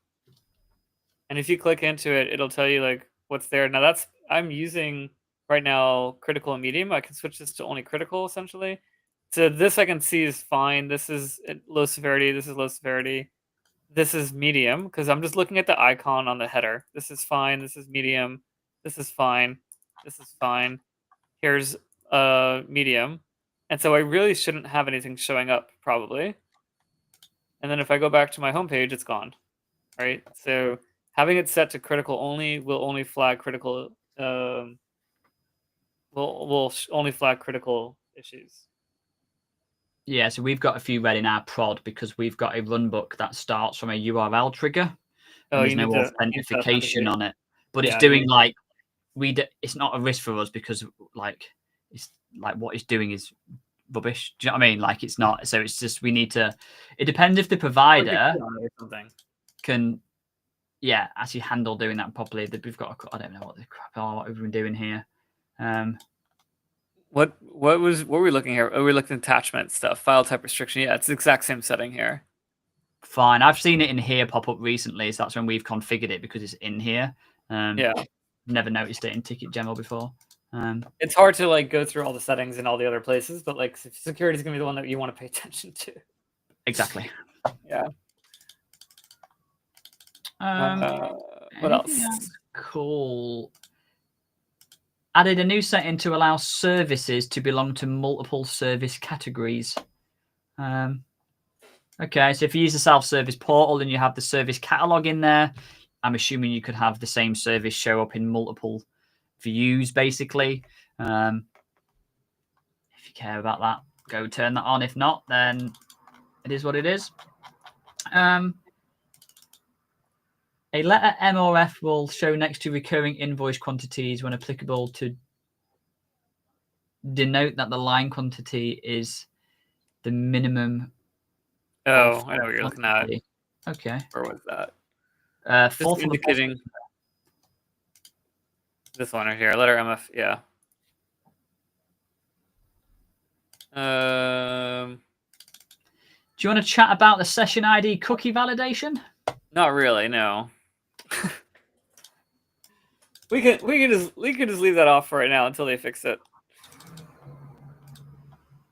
B: And if you click into it, it'll tell you like what's there. Now I'm using right now critical and medium. I can switch this to only critical essentially. So this I can see is fine. This is low severity. This is low severity. This is medium because I'm just looking at the icon on the header. This is fine. This is medium. This is fine. This is fine. Here's medium. And so I really shouldn't have anything showing up probably. And then if I go back to my homepage, it's gone. Right? So having it set to critical only will only flag critical will only flag critical issues.
C: Yeah, so we've got a few read in our prod because we've got a runbook that starts from a URL trigger. And there's no authentication on it, but it's doing like it's not a risk for us because like it's like what it's doing is rubbish. Do you know what I mean? Like it's not. So it's just we need to. It depends if the provider can, actually handle doing that properly. We've got. I don't know what the crap are. What we've been doing here.
B: What were we looking here? Oh, we're looking at attachment stuff, file type restriction. Yeah, it's the exact same setting here.
C: Fine. I've seen it in here pop up recently, so that's when we've configured it because it's in here. Never noticed it in Ticket General before.
B: It's hard to like go through all the settings in all the other places, but like security is gonna be the one that you want to pay attention to.
C: Exactly.
B: Yeah. What else?
C: Cool. Added a new setting to allow services to belong to multiple service categories. Okay, so if you use the self-service portal and you have the service catalog in there, I'm assuming you could have the same service show up in multiple views, basically. If you care about that, go turn that on. If not, then it is what it is. A letter M or F will show next to recurring invoice quantities when applicable to denote that the line quantity is the minimum.
B: Oh, I know what you're looking at.
C: Okay.
B: Where was that?
C: Fourth
B: indicating this one right here, letter MF. Yeah.
C: Do you want to chat about the session ID cookie validation?
B: Not really, no. we could just leave that off for right now until they fix it.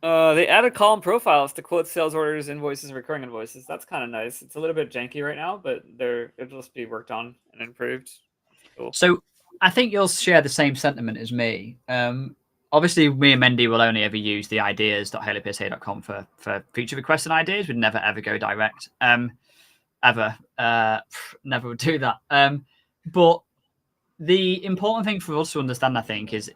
B: They added column profiles to quote sales orders, invoices, and recurring invoices. That's kind of nice. It's a little bit janky right now, but it'll just be worked on and improved. Cool.
C: So I think you'll share the same sentiment as me. Obviously, me and Mendy will only ever use the ideas.halopsa.com for feature requests and ideas. We'd never, ever go direct. Ever. Never would do that. But the important thing for us to understand, I think, is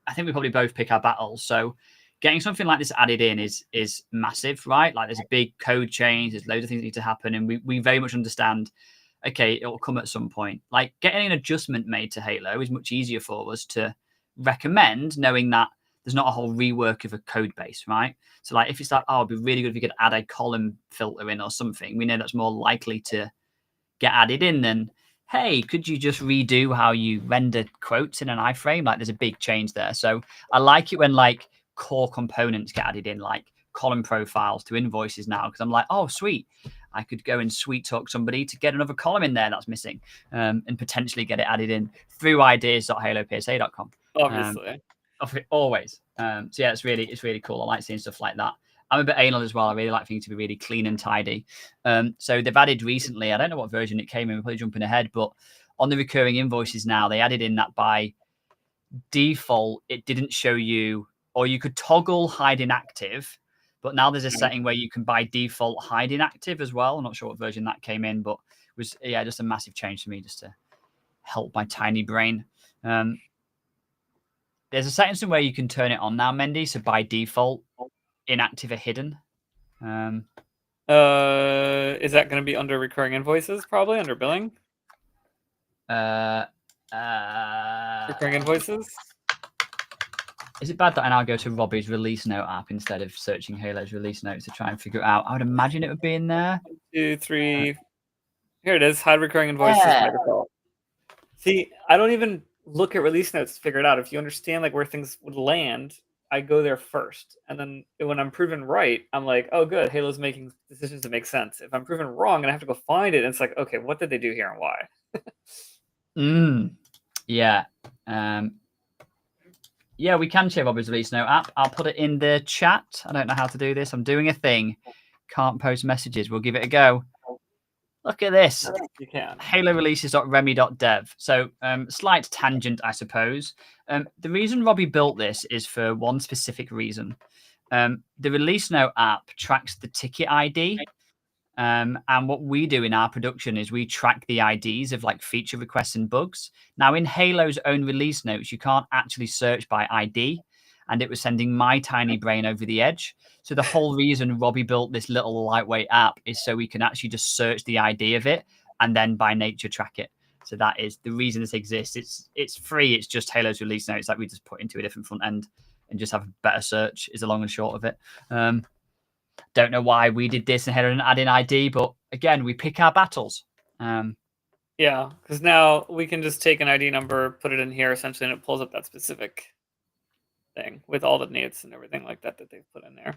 C: I think we probably both pick our battles. So getting something like this added in is massive, right? Like there's a big code change, there's loads of things that need to happen, and we very much understand, okay, it will come at some point. Like getting an adjustment made to Halo is much easier for us to recommend, knowing that there's not a whole rework of a code base, right? So like if it's like, oh, it'd be really good if you could add a column filter in or something, we know that's more likely to get added in than, hey, could you just redo how you render quotes in an iframe? Like there's a big change there. So I like it when like core components get added in, like column profiles to invoices now, because I'm like, oh, sweet. I could go and sweet talk somebody to get another column in there that's missing, and potentially get it added in through ideas.halopsa.com.
B: Obviously.
C: Always. So yeah, it's really cool. I like seeing stuff like that. I'm a bit anal as well. I really like things to be really clean and tidy. So they've added recently, I don't know what version it came in, we're probably jumping ahead, but on the recurring invoices now, they added in that by default, it didn't show you, or you could toggle hide inactive, but now there's a setting where you can by default hide inactive as well. I'm not sure what version that came in, but it was, yeah, just a massive change for me just to help my tiny brain. There's a setting somewhere you can turn it on now, Mendy. So by default, inactive are hidden.
B: Is that going to be under recurring invoices? Probably under billing. Recurring invoices.
C: Is it bad that I now go to Robbie's release note app instead of searching Halo's release notes to try and figure it out? I would imagine it would be in there.
B: 1, 2, 3. Here it is. Hide recurring invoices by default. See, I don't even look at release notes to figure it out. If you understand like where things would land, I go there first. And then when I'm proven right, I'm like, oh, good. Halo's making decisions that make sense. If I'm proven wrong and I have to go find it, and it's like, okay, what did they do here and why?
C: Yeah. Yeah, we can share Robbie's release note app. I'll put it in the chat. I don't know how to do this. I'm doing a thing. Can't post messages. We'll give it a go. Look at this.
B: You can.
C: HaloReleases.remy.dev. So slight tangent, I suppose. The reason Robbie built this is for one specific reason. The release note app tracks the ticket ID. And what we do in our production is we track the IDs of like feature requests and bugs. Now in Halo's own release notes, you can't actually search by ID, and it was sending my tiny brain over the edge. So the whole reason Robbie built this little lightweight app is so we can actually just search the ID of it and then by nature track it. So that is the reason this exists. It's free. It's just Halo's release notes that we just put into a different front end and just have a better search is the long and short of it. Don't know why we did this and Halo didn't add in ID, but again, we pick our battles.
B: Yeah, because now we can just take an ID number, put it in here essentially, and it pulls up that specific thing with all the needs and everything like that that they've put in there.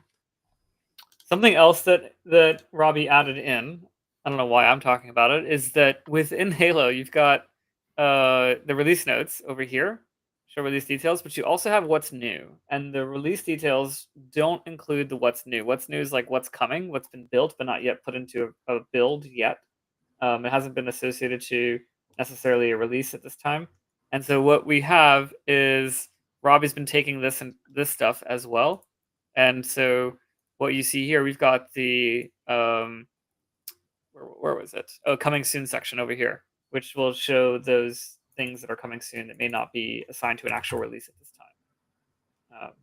B: Something else that Robbie added in, I don't know why I'm talking about it, is that within Halo, you've got the release notes over here, show release details, but you also have what's new. And the release details don't include the what's new. What's new is like what's coming, what's been built, but not yet put into a build yet. It hasn't been associated to necessarily a release at this time. And so what we have is Robbie's been taking this and this stuff as well. And so what you see here, we've got the, where was it? Oh, coming soon section over here, which will show those things that are coming soon that may not be assigned to an actual release at this time.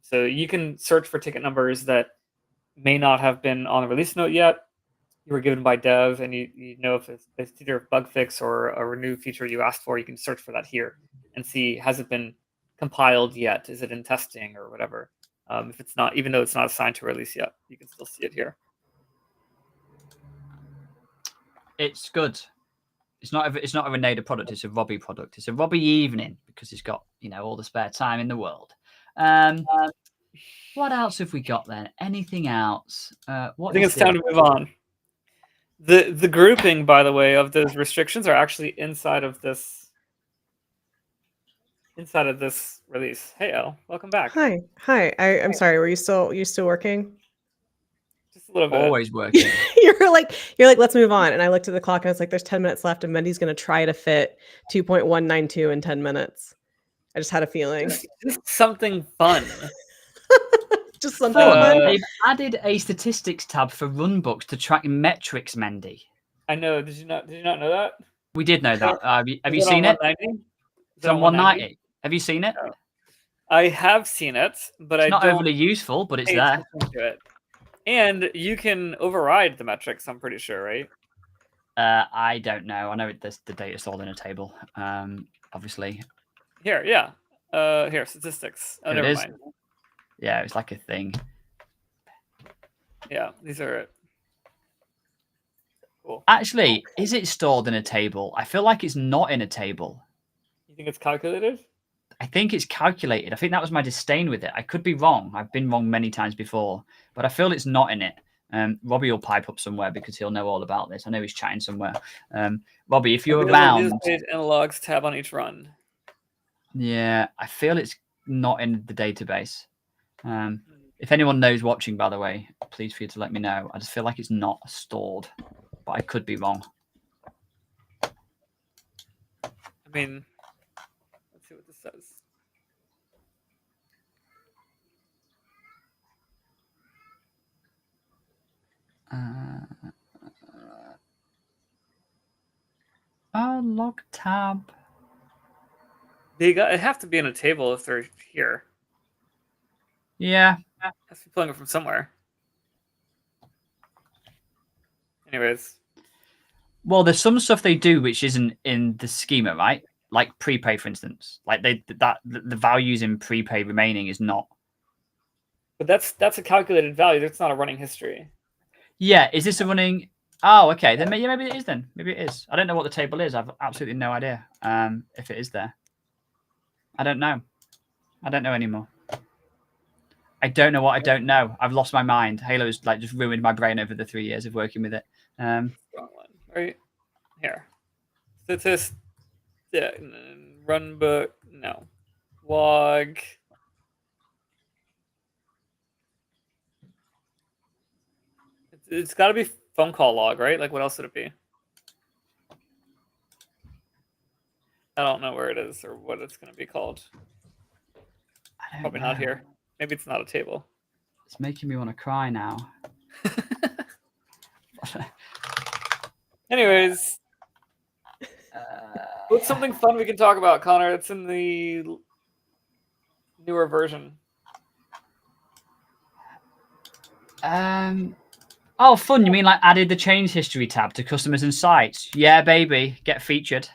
B: So you can search for ticket numbers that may not have been on the release note yet. You were given by dev, and you know if it's either a bug fix or a new feature you asked for. You can search for that here and see, has it been compiled yet? Is it in testing or whatever? If it's not, even though it's not assigned to a release yet, you can still see it here.
C: It's good. It's not a Renada product. It's a Robbie product. It's a Robbie evening because he's got all the spare time in the world. What else have we got then? Anything else?
B: I think it's time to move on. The grouping, by the way, of those restrictions are actually inside of this release. Hey, El, welcome back.
A: Hi. I'm sorry. Were you still working?
B: Just a little bit.
C: Always working.
A: You're like, let's move on. And I looked at the clock and it's like, there's 10 minutes left, and Mendy's going to try to fit 2.192 in 10 minutes. I just had a feeling.
B: Just something fun.
A: Just something fun.
C: They've added a statistics tab for runbooks to track metrics, Mendy.
B: I know. Did you not know that?
C: We did know that. Have you seen it? It's on 190. Have you seen it?
B: No. I have seen it, but
C: it's not overly useful, but it's there.
B: And you can override the metrics, I'm pretty sure, right?
C: I don't know. I know the data stored in a table, obviously.
B: Here, yeah. Here, statistics. Oh, never mind.
C: Yeah, it's like a thing.
B: Yeah, these are it. Cool.
C: Actually, is it stored in a table? I feel like it's not in a table.
B: You think it's calculated?
C: I think it's calculated. I think that was my disdain with it. I could be wrong. I've been wrong many times before, but I feel it's not in it. Robbie will pipe up somewhere because he'll know all about this. I know he's chatting somewhere. Robbie, if you're around,
B: page and logs tab on each run.
C: Yeah, I feel it's not in the database. If anyone knows watching, by the way, please feel free to let me know. I just feel like it's not stored, but I could be wrong.
B: I mean, let's see what this says.
C: Log tab.
B: It have to be in a table if they're here.
C: Yeah.
B: Has to be pulling it from somewhere. Anyways.
C: Well, there's some stuff they do which isn't in the schema, right? Like prepay, for instance. Like the values in prepay remaining is not.
B: But that's a calculated value. That's not a running history.
C: Yeah. Is this a running? Oh, okay. Then maybe it is. Then maybe it is. I don't know what the table is. I've absolutely no idea. If it is there. I don't know. I don't know anymore. I don't know what I don't know. I've lost my mind. Halo's like just ruined my brain over the 3 years of working with it.
B: Wrong one, right here. Statist, yeah, run book, no. Log. It's got to be phone call log, right? Like, what else would it be? I don't know where it is or what it's going to be called. Probably not here. Maybe it's not a table.
C: It's making me want to cry now.
B: Anyways, what's something fun we can talk about, Connor? It's in the newer version.
C: Oh, fun. You mean like added the change history tab to customers and sites? Yeah, baby. Get featured.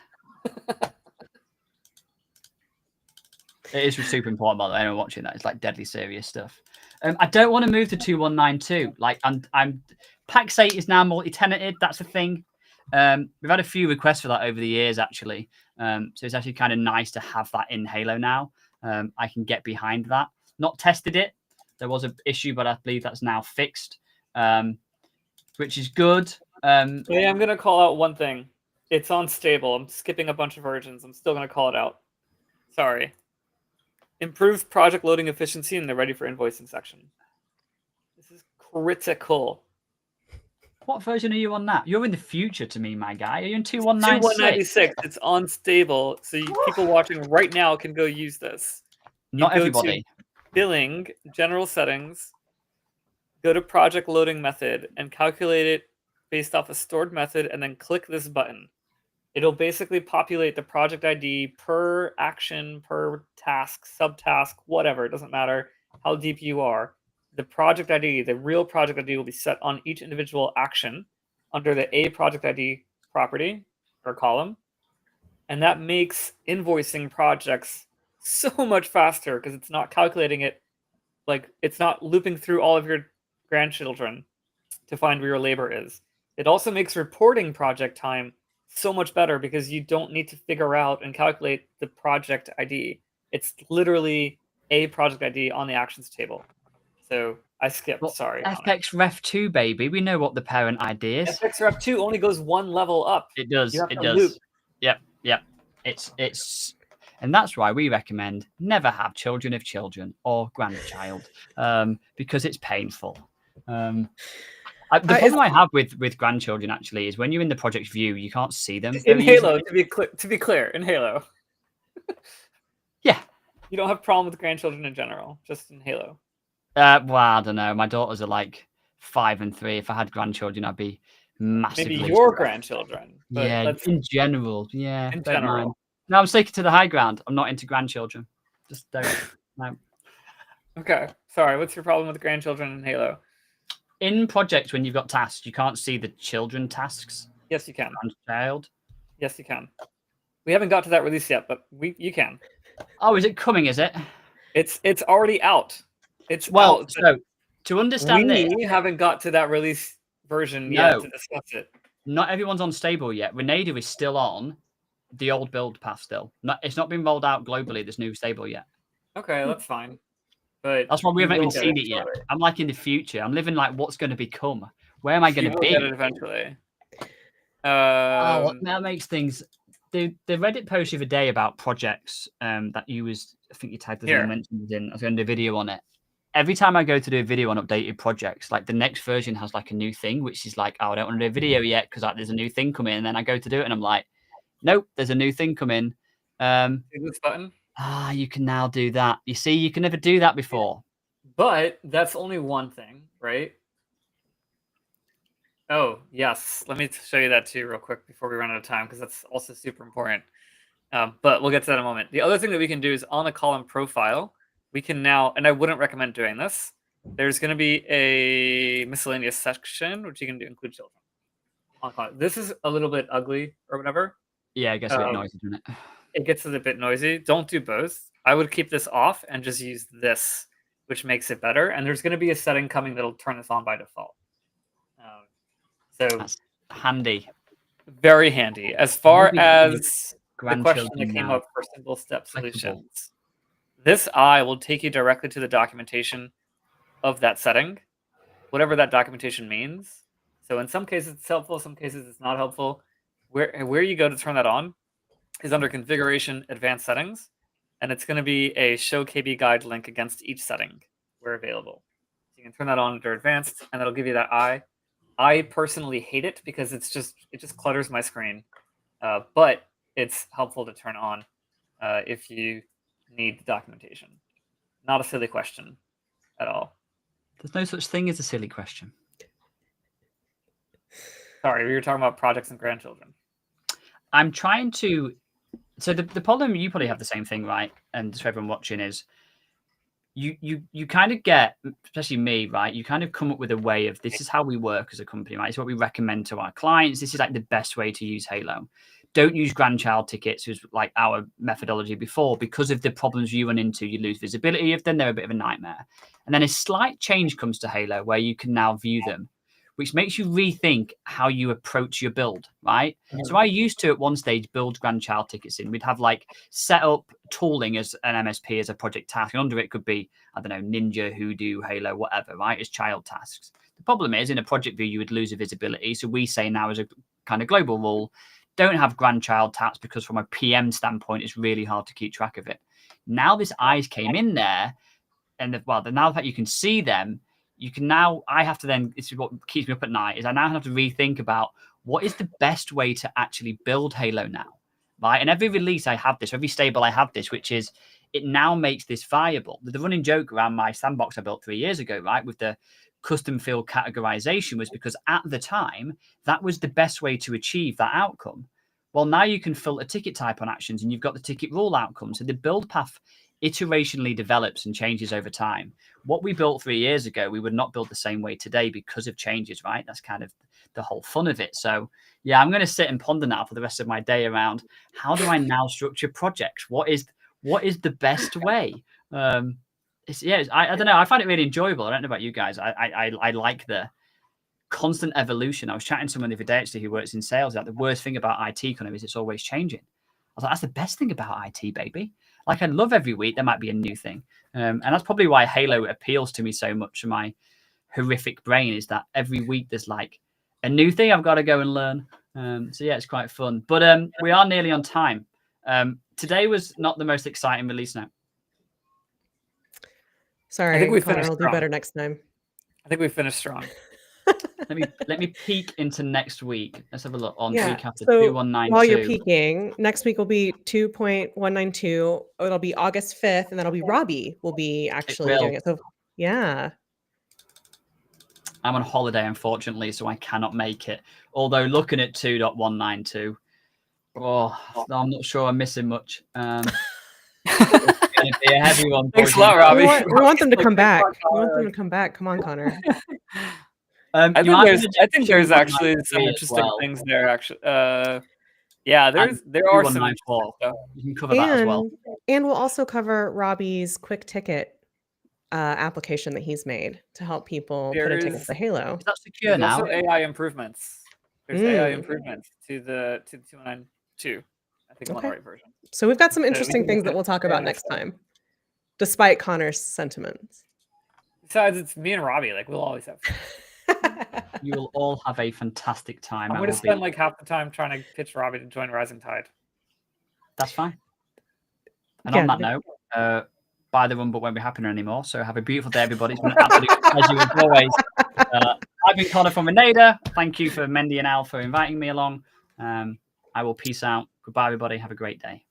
C: It is super important, by the way. Anyone watching that, it's like deadly serious stuff. I don't want to move to 2192. Like I'm Pax 8 is now multi-tenanted. That's a thing. We've had a few requests for that over the years, actually. So it's actually kind of nice to have that in Halo now. I can get behind that. Not tested it. There was an issue, but I believe that's now fixed, which is good.
B: Yeah, I'm going to call out one thing. It's unstable. I'm skipping a bunch of versions. I'm still going to call it out. Sorry. Improves project loading efficiency in the ready for invoicing section. This is critical.
C: What version are you on now? You're in the future to me, my guy. Are you in 2196?
B: 2196. It's unstable. So people watching right now can go use this.
C: Not everybody.
B: Billing, general settings, go to project loading method and calculate it based off a stored method and then click this button. It'll basically populate the project ID per action, per task, subtask, whatever. It doesn't matter how deep you are. The project ID, the real project ID, will be set on each individual action under the A project ID property or column. And that makes invoicing projects so much faster because it's not calculating it. Like, it's not looping through all of your grandchildren to find where your labor is. It also makes reporting project time so much better because you don't need to figure out and calculate the project ID. It's literally a project ID on the actions table. So I skipped,
C: well,
B: sorry.
C: FX Ref 2, baby. We know what the parent ID is.
B: FX Ref 2 only goes one level up.
C: It does.
B: You have
C: It
B: to
C: does.
B: loop.
C: Yep. It's and that's why we recommend never have children of children or grandchild, because it's painful. The problem I have with grandchildren actually is when you're in the project view, you can't see them.
B: In Halo, to be clear, in Halo.
C: Yeah.
B: You don't have a problem with grandchildren in general, just in Halo.
C: Well, I don't know. My daughters are like 5 and 3. If I had grandchildren, I'd be massively.
B: Maybe your grandchildren.
C: Yeah, in general. Yeah.
B: In general.
C: No, I'm sticking to the high ground. I'm not into grandchildren. Just don't. No.
B: Okay. Sorry. What's your problem with grandchildren in Halo?
C: In projects, when you've got tasks, you can't see the children tasks.
B: Yes, you can.
C: Grandchild.
B: Yes, you can. We haven't got to that release yet, but you can.
C: Oh, is it coming? Is it?
B: It's already out. It's
C: Well,
B: out.
C: so to understand this,
B: We haven't got to that release version yet to discuss it.
C: Not everyone's on stable yet. Renada is still on the old build path still. It's not been rolled out globally. There's new stable yet.
B: Okay, that's fine. But
C: that's why we haven't even
B: will get
C: seen it yet.
B: shortly.
C: I'm like in the future. I'm living like what's going to become. Where am I going
B: You
C: to
B: will
C: be?
B: get it eventually.
C: That makes things. The Reddit post the other day about projects that you was, I think you tagged us in and mentioned it in. I was going to do a video on it. Every time I go to do a video on updated projects, like the next version has like a new thing, which is like, oh, I don't want to do a video yet because like there's a new thing coming. And then I go to do it and I'm like, nope, there's a new thing coming.
B: This button.
C: You can now do that. You see, you can never do that before.
B: But that's only one thing, right? Oh, yes. Let me show you that too real quick before we run out of time, because that's also super important. But we'll get to that in a moment. The other thing that we can do is on the column profile, we can now, and I wouldn't recommend doing this, there's going to be a miscellaneous section, which you can include children. This is a little bit ugly or whatever.
C: Yeah, it gets a bit noisy, doesn't it?
B: It gets a bit noisy. Don't do both. I would keep this off and just use this, which makes it better. And there's going to be a setting coming that'll turn this on by default. So
C: that's handy.
B: Very handy. As far as the question that came up for simple step solutions, this eye will take you directly to the documentation of that setting, whatever that documentation means. So in some cases it's helpful, some cases it's not helpful. Where you go to turn that on is under Configuration Advanced Settings, and it's going to be a Show KB Guide link against each setting where available. So you can turn that on under Advanced, and that'll give you that eye. I personally hate it because it just clutters my screen, but it's helpful to turn on if you need the documentation. Not a silly question at all.
C: There's no such thing as a silly question.
B: Sorry, we were talking about projects and grandchildren.
C: I'm trying to. So the problem, you probably have the same thing, right? And for everyone watching is, you kind of get, especially me, right? You kind of come up with a way of, this is how we work as a company, right? It's what we recommend to our clients. This is like the best way to use Halo. Don't use grandchild tickets, was like our methodology before, because of the problems you run into. You lose visibility of them. They're a bit of a nightmare. And then a slight change comes to Halo where you can now view them, which makes you rethink how you approach your build, right? Mm-hmm. So I used to, at one stage, build grandchild tickets in. We'd have like set up tooling as an MSP as a project task. And under it could be, I don't know, Ninja, Hoodoo, Halo, whatever, right? As child tasks. The problem is in a project view, you would lose a visibility. So we say now as a kind of global rule, don't have grandchild tasks because from a PM standpoint, it's really hard to keep track of it. Now this eyes came in there and now that you can see them, you can now, I have to then, this is what keeps me up at night, is I now have to rethink about what is the best way to actually build Halo now, right? And every release I have this, every stable I have this, which is, it now makes this viable. The running joke around my sandbox I built 3 years ago, right, with the custom field categorization was because at the time, that was the best way to achieve that outcome. Well, now you can filter ticket type on actions and you've got the ticket rule outcome. So the build path iterationally develops and changes over time. What we built 3 years ago, we would not build the same way today because of changes, right? That's kind of the whole fun of it. So yeah, I'm going to sit and ponder now for the rest of my day around how do I now structure projects? What is the best way? I don't know. I find it really enjoyable. I don't know about you guys. I like the constant evolution. I was chatting to someone the other day actually who works in sales. Like the worst thing about IT kind of is it's always changing. I was like, that's the best thing about IT, baby. Like I love every week there might be a new thing. And that's probably why Halo appeals to me so much. My horrific brain is that every week there's like a new thing I've got to go and learn. So yeah, it's quite fun. But we are nearly on time. Today was not the most exciting release note.
A: Sorry, I think we finished. I'll do better next time.
B: I think we finished strong.
C: let me peek into next week. Let's have a look on week after
A: so
C: 2192.
A: While you're peeking, next week will be 2.192. It'll be August 5th, and then it'll be Robbie will be actually doing it. So yeah.
C: I'm on holiday, unfortunately, so I cannot make it. Although looking at 2.192, I'm not sure I'm missing much. It's going to be a heavy one.
B: Thanks a lot, Robbie.
A: We want them to come back. We want them to come back. Come on, Connor.
B: I think there's actually some interesting things there. Actually, yeah, there are some interesting stuff.
C: You can cover that as well.
A: And we'll also cover Robbie's quick ticket application that he's made to help people put
B: There
A: in tickets
B: is
A: to Halo.
C: Is that secure
B: there's
C: now?
B: also AI improvements. There's AI
A: Mm.
B: improvements to the 2.9.2. I think I'm on the
A: Okay.
B: right version.
A: So we've got some
B: we
A: interesting
B: can
A: things
B: look
A: that
B: at
A: we'll talk
B: AI
A: about next
B: stuff.
A: time, despite Connor's sentiments.
B: Besides, it's me and Robbie. Like, we'll always have fun.
C: You will all have a fantastic time.
B: I'm going to spend like half the time trying to pitch Robbie to join Rising Tide.
C: That's fine. And
A: Yeah,
C: on that note, Buy the Run Book won't be happening anymore. So have a beautiful day, everybody. It's been an absolute pleasure as always. I've been Connor from Renada. Thank you for Mendy and Al for inviting me along. I will peace out. Goodbye, everybody. Have a great day.